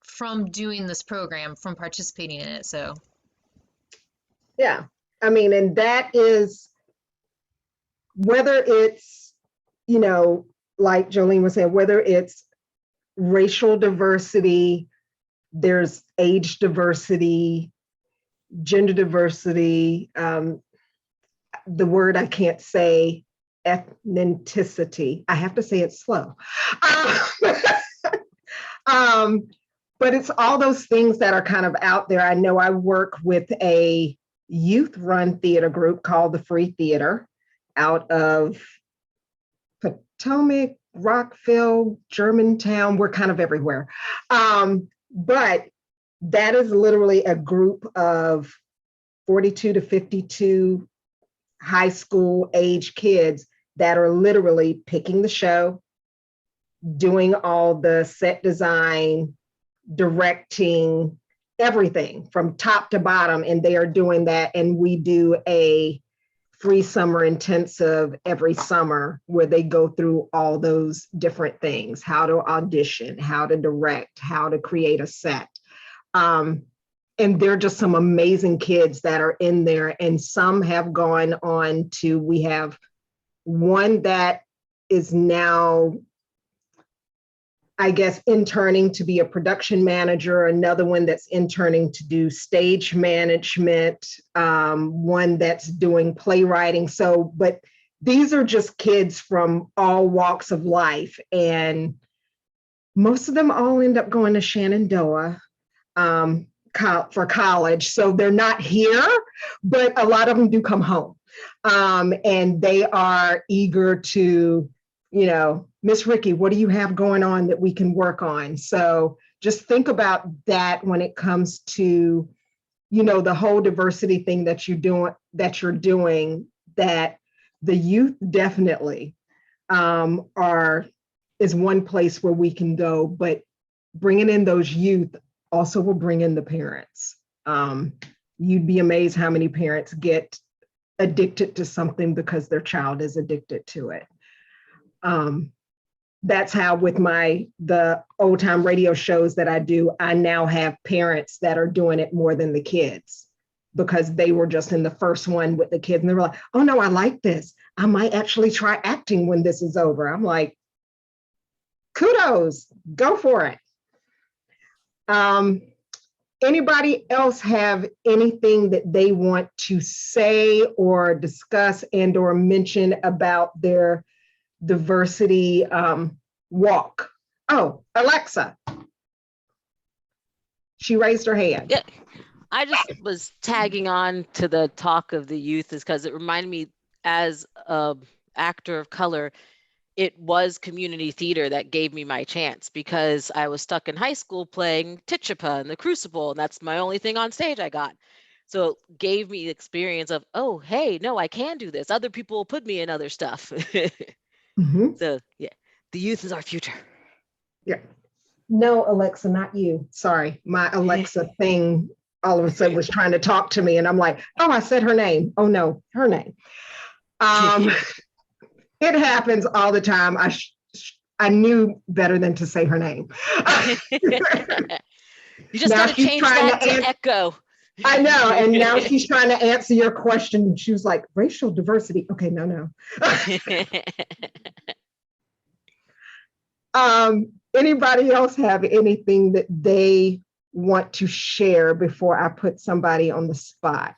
from doing this program, from participating in it. So Yeah, I mean, and that is whether it's, like Jolene was saying, whether it's racial diversity, there's age diversity, gender diversity, the word I can't say, ethnicity. I have to say it slow. But it's all those things that are kind of out there. I know I work with a youth-run theater group called the Free Theater out of Potomac, Rockville, Germantown. We're kind of everywhere. But that is literally a group of 42 to 52 high school age kids that are literally picking the show, doing all the set design, directing, everything from top to bottom. And they are doing that. And we do a free summer intensive every summer where they go through all those different things, how to audition, how to direct, how to create a set. And they're just some amazing kids that are in there. And some have gone on to, we have one that is now, I guess, interning to be a production manager, another one that's interning to do stage management, one that's doing playwriting. So, but these are just kids from all walks of life. And most of them all end up going to Shenandoah for college. So they're not here, but a lot of them do come home. And they are eager to, Miss Ricky, what do you have going on that we can work on? So just think about that when it comes to, the whole diversity thing that you're doing, that the youth definitely is one place where we can go, but bringing in those youth also will bring in the parents. You'd be amazed how many parents get addicted to something because their child is addicted to it. That's how with the old time radio shows that I do, I now have parents that are doing it more than the kids because they were just in the first one with the kids and they were like, oh no, I like this. I might actually try acting when this is over. I'm like, kudos, go for it. Anybody else have anything that they want to say or discuss and or mention about their diversity walk? Oh, Alexa. She raised her hand. Yeah, I just was tagging on to the talk of the youth is because it reminded me as an actor of color, it was community theater that gave me my chance because I was stuck in high school playing Tituba and the Crucible, and that's my only thing on stage I got. So it gave me the experience of, oh, hey, no, I can do this. Other people will put me in other stuff. Mm-hmm. So yeah, the youth is our future. Yeah. No, Alexa, not you. Sorry, my Alexa thing all of a sudden was trying to talk to me and I'm like, oh, I said her name. Oh no, her name. It happens all the time. I knew better than to say her name. You just gotta change that to Echo. I know, and now she's trying to answer your question. She was like, racial diversity. Okay, no. Anybody else have anything that they want to share before I put somebody on the spot?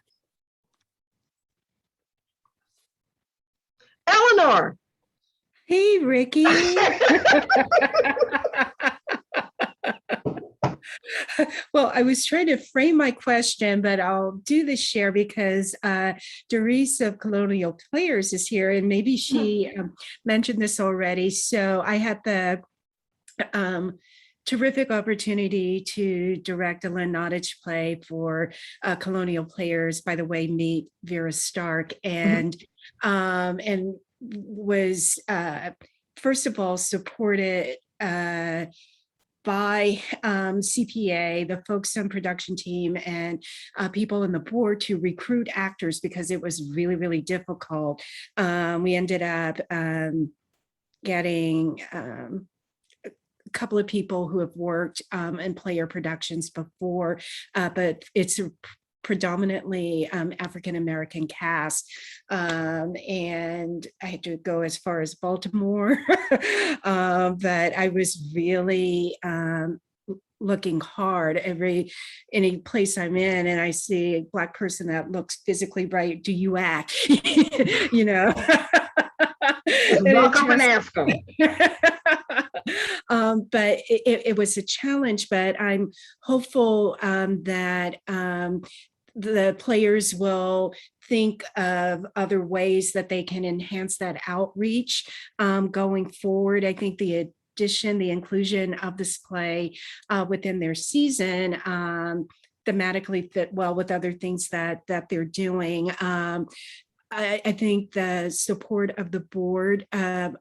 Eleanor. Hey, Ricky. Well, I was trying to frame my question, but I'll do the share because Doris of Colonial Players is here, and maybe she mentioned this already. So I had the terrific opportunity to direct a Lynn Nottage play for Colonial Players, by the way, meet Vera Stark, and was first of all supported by CPA, the folks on production team, and people in the board to recruit actors because it was really, really difficult. We ended up getting a couple of people who have worked in player productions before, but it's a predominantly African-American cast. And I had to go as far as Baltimore, but I was really looking hard any place I'm in and I see a Black person that looks physically right. Do you act? You know? Walk up and ask them. But it was a challenge, but I'm hopeful that the players will think of other ways that they can enhance that outreach going forward. I think the inclusion of this play within their season thematically fit well with other things that they're doing. I think the support of the board.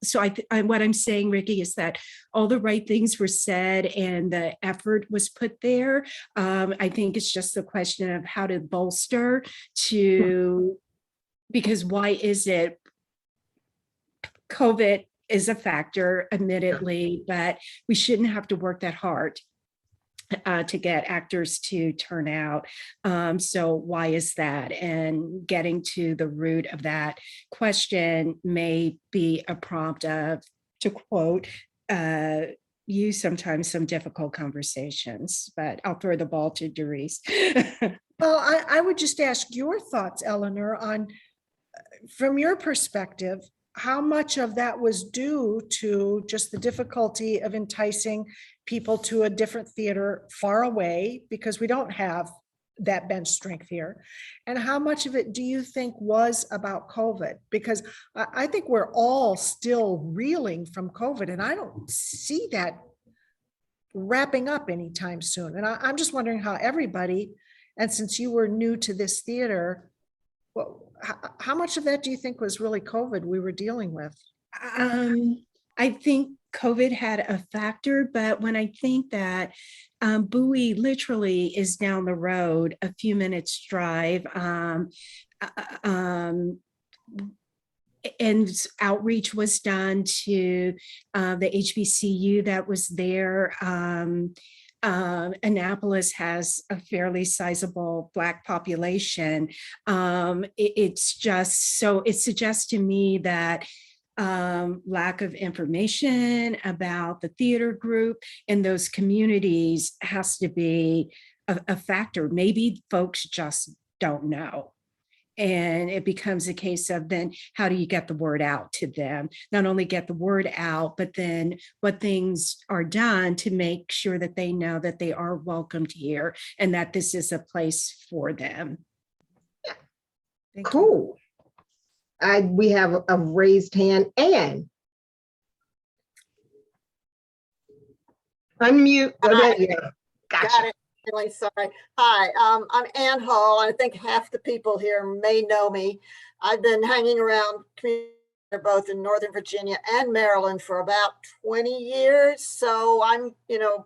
So what I'm saying, Ricky, is that all the right things were said and the effort was put there. I think it's just a question of how to bolster because why is it COVID is a factor, admittedly, but we shouldn't have to work that hard to get actors to turn out. So why is that? And getting to the root of that question may be a prompt of, to quote, you sometimes some difficult conversations, but I'll throw the ball to Doris. Well, I would just ask your thoughts, Eleanor, on, from your perspective, how much of that was due to just the difficulty of enticing people to a different theater far away because we don't have that bench strength here? And how much of it do you think was about COVID? Because I think we're all still reeling from COVID, and I don't see that wrapping up anytime soon. And I'm just wondering how everybody, and since you were new to this theater, well, how much of that do you think was really COVID we were dealing with? I think COVID had a factor, but when I think that Bowie literally is down the road, a few minutes drive, and outreach was done to the HBCU that was there. Annapolis has a fairly sizable Black population. It's just, so it suggests to me that lack of information about the theater group in those communities has to be a factor. Maybe folks just don't know. And it becomes a case of then how do you get the word out to them? Not only get the word out, but then what things are done to make sure that they know that they are welcomed here and that this is a place for them. Cool. We have a raised hand. Anne. Unmute. Oh, there you go. Gotcha. Got it. Really sorry. Hi, I'm Ann Hall. I think half the people here may know me. I've been hanging around both in Northern Virginia and Maryland for about 20 years. So I'm, you know,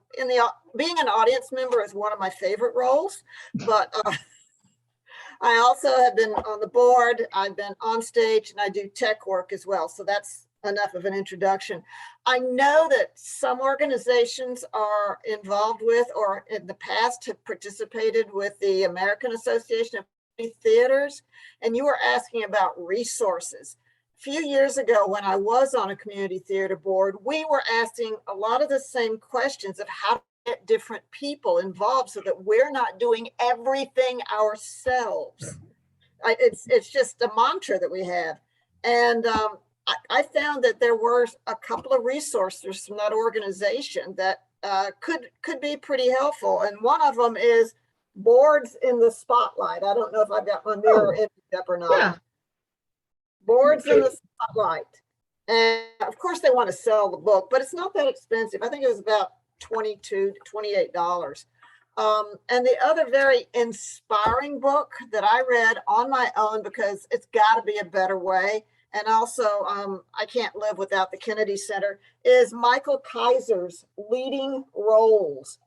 being an audience member is one of my favorite roles, but I also have been on the board. I've been on stage and I do tech work as well. So that's enough of an introduction. I know that some organizations are involved with, or in the past have participated with, the American Association of Theaters, and you were asking about resources. A few years ago, when I was on a community theater board, we were asking a lot of the same questions of how to get different people involved so that we're not doing everything ourselves. It's just a mantra that we have. And I found that there were a couple of resources from that organization that could be pretty helpful. And one of them is Boards in the Spotlight. I don't know if I've got my mirror up or not. Yeah. Boards in the Spotlight. And of course they want to sell the book, but it's not that expensive. I think it was about $22 to $28. And the other very inspiring book that I read on my own, because it's got to be a better way, and also I can't live without the Kennedy Center, is Michael Kaiser's Leading Roles.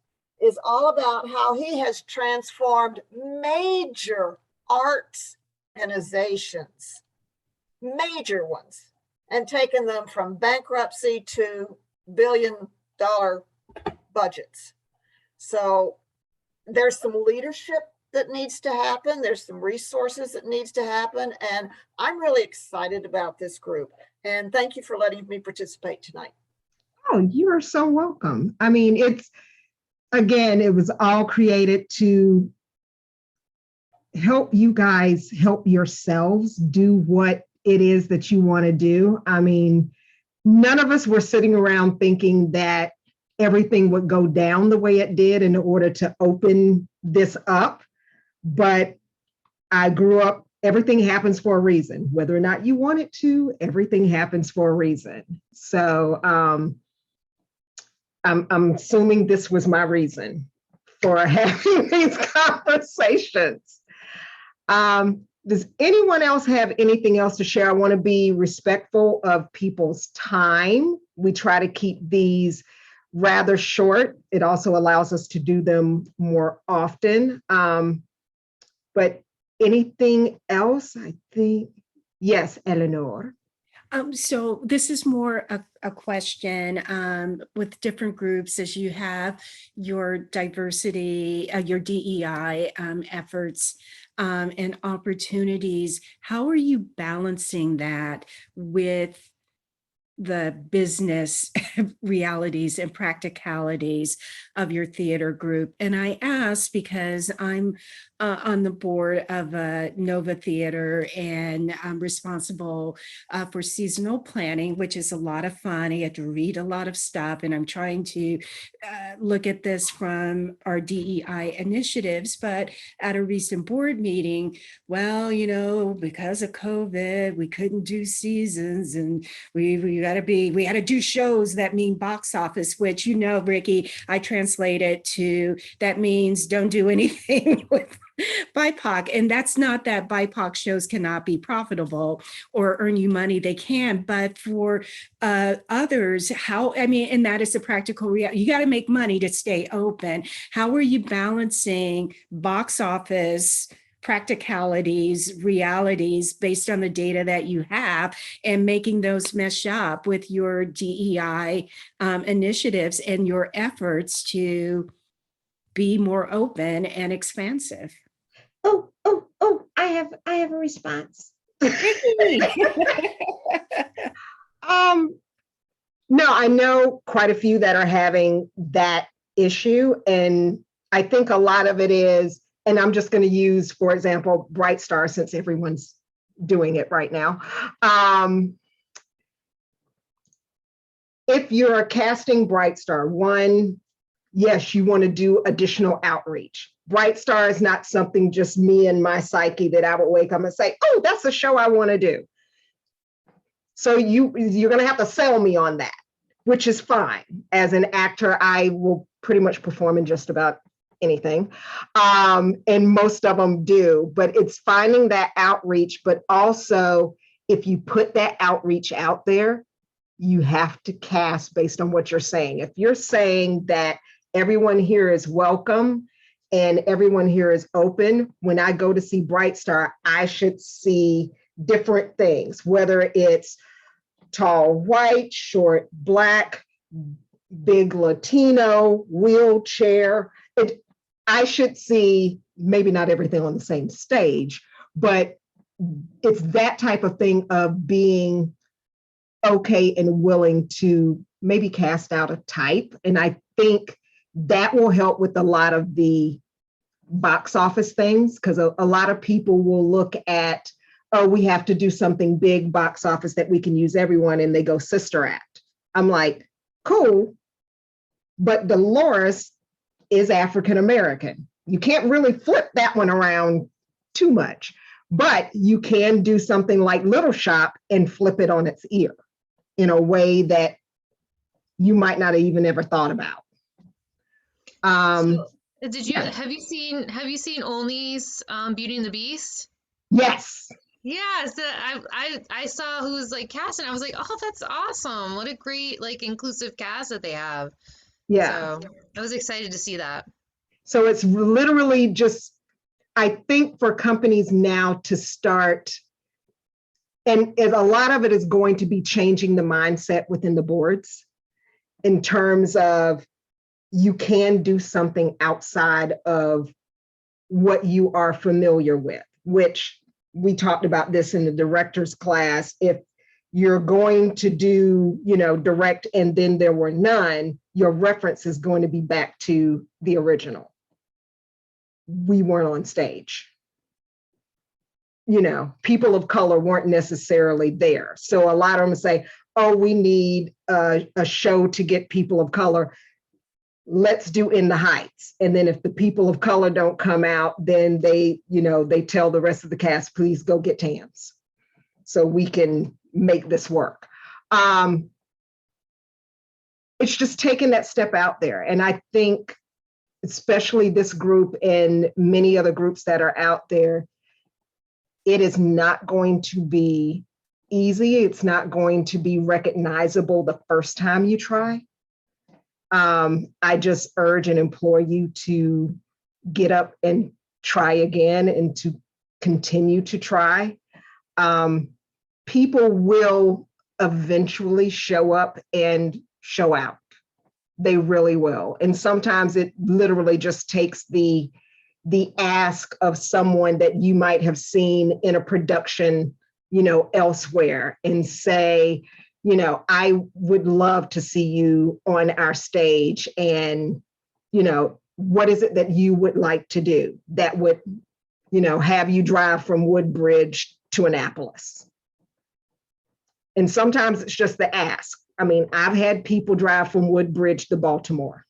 Is all about how he has transformed major arts organizations, major ones, and taken them from bankruptcy to billion-dollar budgets. So there's some leadership that needs to happen. There's some resources that needs to happen. And I'm really excited about this group. And thank you for letting me participate tonight. Oh, you are so welcome. I mean, again, it was all created to help you guys help yourselves do what it is that you want to do. I mean, none of us were sitting around thinking that everything would go down the way it did in order to open this up. But I grew up, everything happens for a reason. Whether or not you want it to, everything happens for a reason. So I'm assuming this was my reason for having these conversations. Does anyone else have anything else to share? I want to be respectful of people's time. We try to keep these rather short. It also allows us to do them more often. But anything else? I think, yes, Eleanor. So this is more a question with different groups as you have your diversity, your DEI efforts and opportunities. How are you balancing that with the business realities and practicalities of your theater group? And I ask because I'm on the board of a Nova Theater, and I'm responsible for seasonal planning, which is a lot of fun. I get to read a lot of stuff, and I'm trying to look at this from our DEI initiatives. But at a recent board meeting, well, you know, because of COVID, we couldn't do seasons, and we had to do shows that mean box office, which, you know, Ricky, I translate it to, that means don't do anything with BIPOC. And that's not that BIPOC shows cannot be profitable or earn you money. They can, but for others, and that is a practical reality. You got to make money to stay open. How are you balancing box office practicalities, realities based on the data that you have, and making those mesh up with your DEI initiatives and your efforts to be more open and expansive? I have a response. No, I know quite a few that are having that issue. And I think a lot of it is, and I'm just going to use, for example, Bright Star, since everyone's doing it right now. If you're casting Bright Star, one, yes, you want to do additional outreach. Bright Star is not something just me and my psyche that I would wake up and say, oh, that's a show I want to do. So you're going to have to sell me on that, which is fine. As an actor, I will pretty much perform in just about anything. And most of them do, but it's finding that outreach. But also, if you put that outreach out there, you have to cast based on what you're saying. If you're saying that everyone here is welcome and everyone here is open, when I go to see Bright Star, I should see different things, whether it's tall white, short black, big Latino, wheelchair. I should see maybe not everything on the same stage, but it's that type of thing of being okay and willing to maybe cast out a type. And I think that will help with a lot of the box office things, because a lot of people will look at, oh, we have to do something big box office that we can use everyone, and they go Sister Act. I'm like, cool, but Dolores is African American. You can't really flip that one around too much, but you can do something like Little Shop and flip it on its ear in a way that you might not have even ever thought about. So, have you seen Olney's Beauty and the Beast? Yes. Yeah, so I saw who was like cast, and I was like, oh, that's awesome. What a great like inclusive cast that they have. Yeah. So I was excited to see that. So it's literally just, I think for companies now to start, and a lot of it is going to be changing the mindset within the boards in terms of you can do something outside of what you are familiar with, which we talked about this in the director's class. If you're going to do, direct and then there were none, your reference is going to be back to the original. We weren't on stage. People of color weren't necessarily there. So a lot of them say, oh, we need a show to get people of color. Let's do In the Heights. And then if the people of color don't come out, then they tell the rest of the cast, please go get Tams so we can make this work. It's just taking that step out there. And I think especially this group and many other groups that are out there, it is not going to be easy. It's not going to be recognizable the first time you try. I just urge and implore you to get up and try again and to continue to try. People will eventually show up and show out. They really will. And sometimes it literally just takes the ask of someone that you might have seen in a production, elsewhere and say, I would love to see you on our stage. And, what is it that you would like to do that would, have you drive from Woodbridge to Annapolis? And sometimes it's just the ask. I mean, I've had people drive from Woodbridge to Baltimore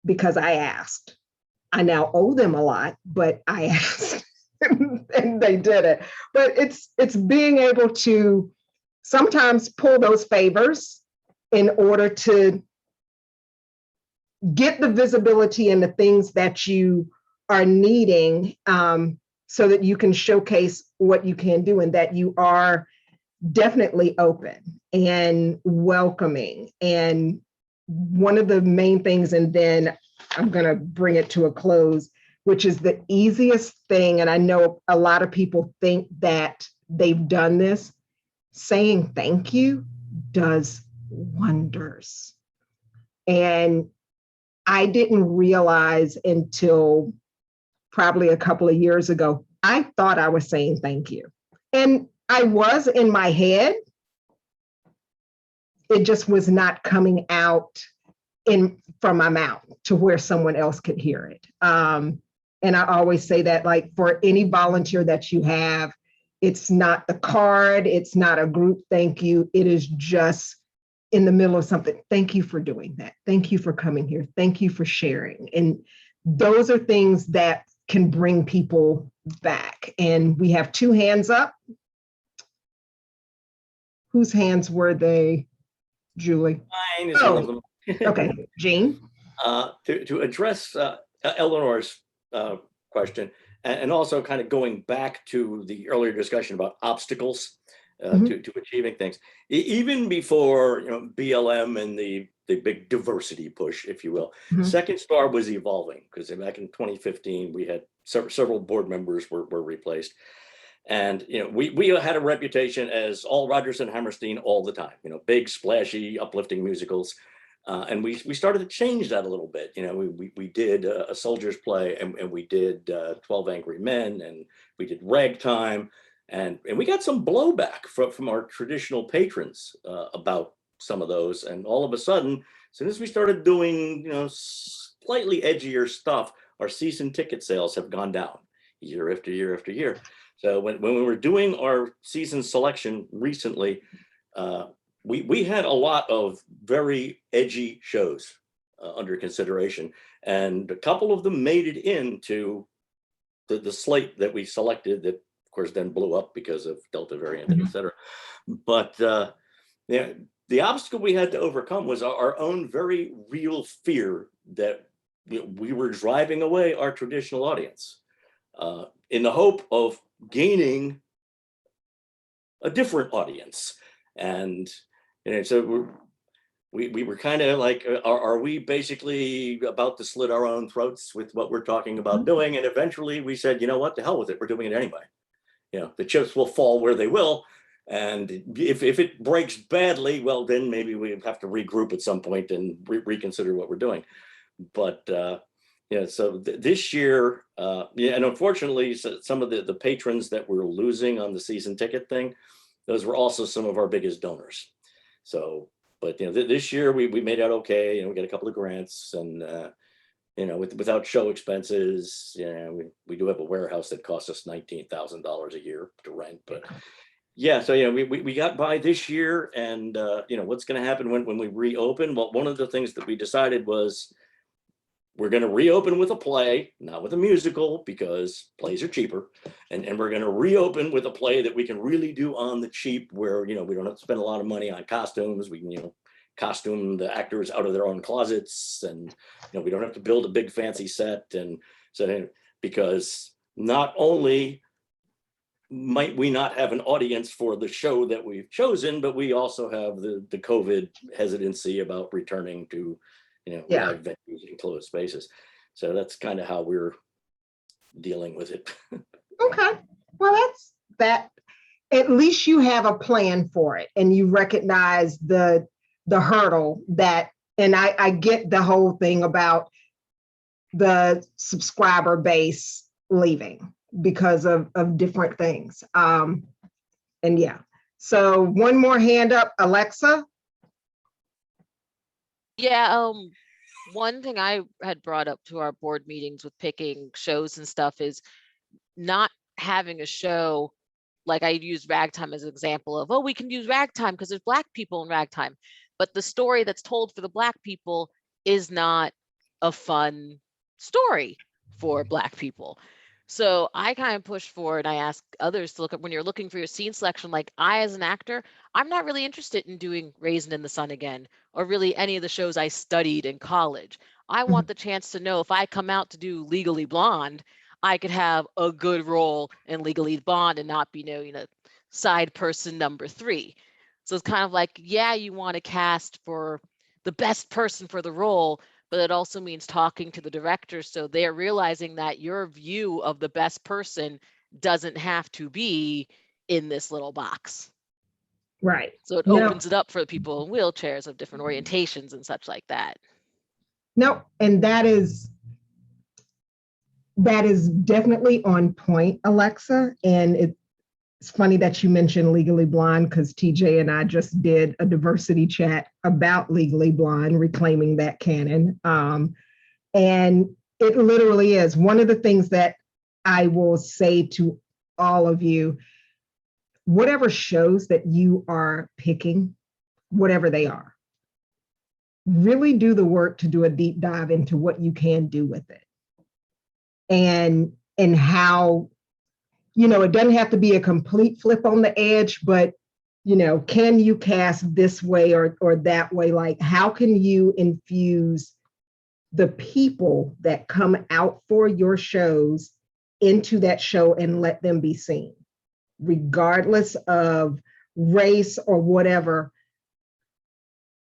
because I asked. I now owe them a lot, but I asked and they did it. But it's being able to sometimes pull those favors in order to get the visibility and the things that you are needing, so that you can showcase what you can do and that you are definitely open and welcoming. And one of the main things, and then I'm going to bring it to a close, which is the easiest thing. And I know a lot of people think that they've done this. Saying thank you does wonders. And I didn't realize until probably a couple of years ago, I thought I was saying thank you. And I was in my head. It just was not coming out from my mouth to where someone else could hear it. And I always say that, like, for any volunteer that you have, it's not the card, it's not a group thank you. It is just in the middle of something. Thank you for doing that. Thank you for coming here. Thank you for sharing. And those are things that can bring people back. And we have 2 hands up. Whose hands were they, Julie? Mine is one of them. Okay, Jean. To address Eleanor's question, and also kind of going back to the earlier discussion about obstacles to achieving things, even before BLM and the big diversity push, if you will, Second Star was evolving, because back in 2015 we had several board members were replaced. And we had a reputation as all Rodgers and Hammerstein all the time, big, splashy, uplifting musicals. And we started to change that a little bit. We did a soldier's play, and we did 12 Angry Men, and we did Ragtime, and we got some blowback from our traditional patrons about some of those. And all of a sudden, as soon as we started doing slightly edgier stuff, our season ticket sales have gone down year after year after year. So when we were doing our season selection recently, we had a lot of very edgy shows under consideration, and a couple of them made it into the slate that we selected, that of course then blew up because of Delta variant, et cetera. But the obstacle we had to overcome was our own very real fear that we were driving away our traditional audience in the hope of gaining a different audience. And so we were kind of like, are we basically about to slit our own throats with what we're talking about doing? And eventually we said, you know what, the hell with it, we're doing it anyway. The chips will fall where they will. And if it breaks badly, well, then maybe we have to regroup at some point and reconsider what we're doing. But so this year, and unfortunately, some of the patrons that we're losing on the season ticket thing, those were also some of our biggest donors. So, but this year we made out okay, and we got a couple of grants, and without show expenses, we do have a warehouse that costs us $19,000 a year to rent, but. Yeah, so we got by this year, and what's going to happen when we reopen? Well, one of the things that we decided was we're going to reopen with a play, not with a musical, because plays are cheaper, and we're going to reopen with a play that we can really do on the cheap, where we don't have to spend a lot of money on costumes. We can costume the actors out of their own closets, and we don't have to build a big fancy set, and so because not only might we not have an audience for the show that we've chosen, but we also have the COVID hesitancy about returning to, live venues and closed spaces. So that's kind of how we're dealing with it. Okay, well, that's that. At least you have a plan for it, and you recognize the hurdle that, and I get the whole thing about the subscriber base leaving because of different things. And yeah, so one more hand up, Alexa. Yeah, one thing I had brought up to our board meetings with picking shows and stuff is not having a show, like I used Ragtime as an example of, we can use Ragtime because there's Black people in Ragtime, but the story that's told for the Black people is not a fun story for Black people. So I kind of pushed for it. I asked others to look at, when you're looking for your scene selection, like I, as an actor, I'm not really interested in doing Raisin in the Sun again, or really any of the shows I studied in college. I want the chance to know if I come out to do Legally Blonde, I could have a good role in Legally Blonde and not be side person number 3. So it's kind of like, yeah, you want to cast for the best person for the role, but it also means talking to the director so they're realizing that your view of the best person doesn't have to be in this little box. Right. So it opens it up for people in wheelchairs of different orientations and such like that. No, and that is definitely on point, Alexa. And it's funny that you mentioned Legally Blonde, because TJ and I just did a diversity chat about Legally Blonde, reclaiming that canon. And it literally is one of the things that I will say to all of you, whatever shows that you are picking, whatever they are, really do the work to do a deep dive into what you can do with it. And how, it doesn't have to be a complete flip on the edge, but, can you cast this way or that way? Like, how can you infuse the people that come out for your shows into that show and let them be seen, regardless of race or whatever?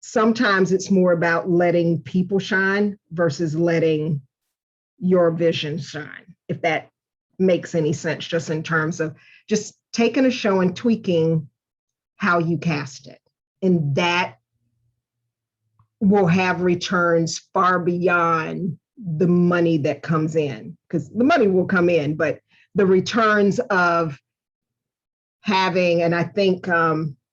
Sometimes it's more about letting people shine versus letting your vision shine, if that makes any sense, just in terms of just taking a show and tweaking how you cast it. And that will have returns far beyond the money that comes in, because the money will come in, but the returns of having, and I think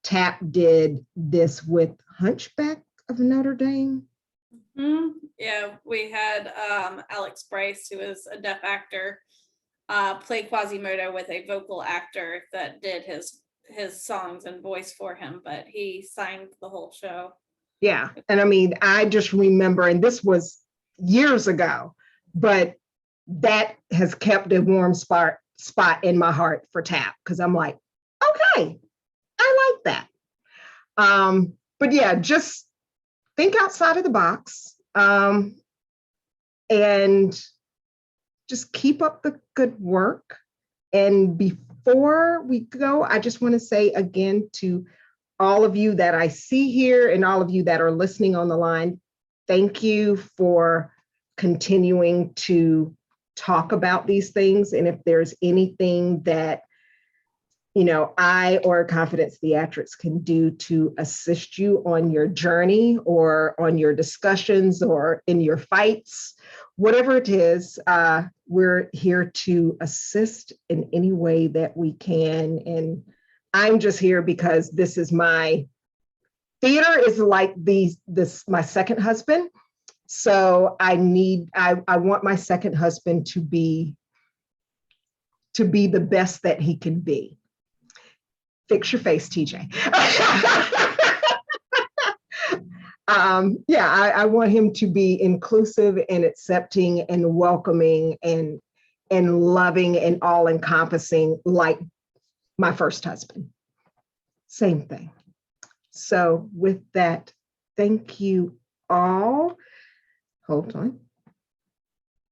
TAP did this with Hunchback of Notre Dame. Yeah, we had Alex Bryce, who is a deaf actor, play Quasimodo with a vocal actor that did his songs and voice for him, but he signed the whole show. Yeah, and I mean, I just remember, and this was years ago, but that has kept a warm spot in my heart for TAP, because I'm like, okay, I like that. But yeah, just think outside of the box, and just keep up the good work, and before we go, I just want to say again to all of you that I see here and all of you that are listening on the line, thank you for continuing to talk about these things. And if there's anything that, you know, I or Confidence Theatrics can do to assist you on your journey or on your discussions or in your fights, whatever it is, we're here to assist in any way that we can. And I'm just here because this is my theater is like this my second husband. So I want my second husband to be the best that he can be. Fix your face, TJ. I want him to be inclusive and accepting and welcoming and loving and all encompassing like my first husband. Same thing. So with that, thank you all. Hold on.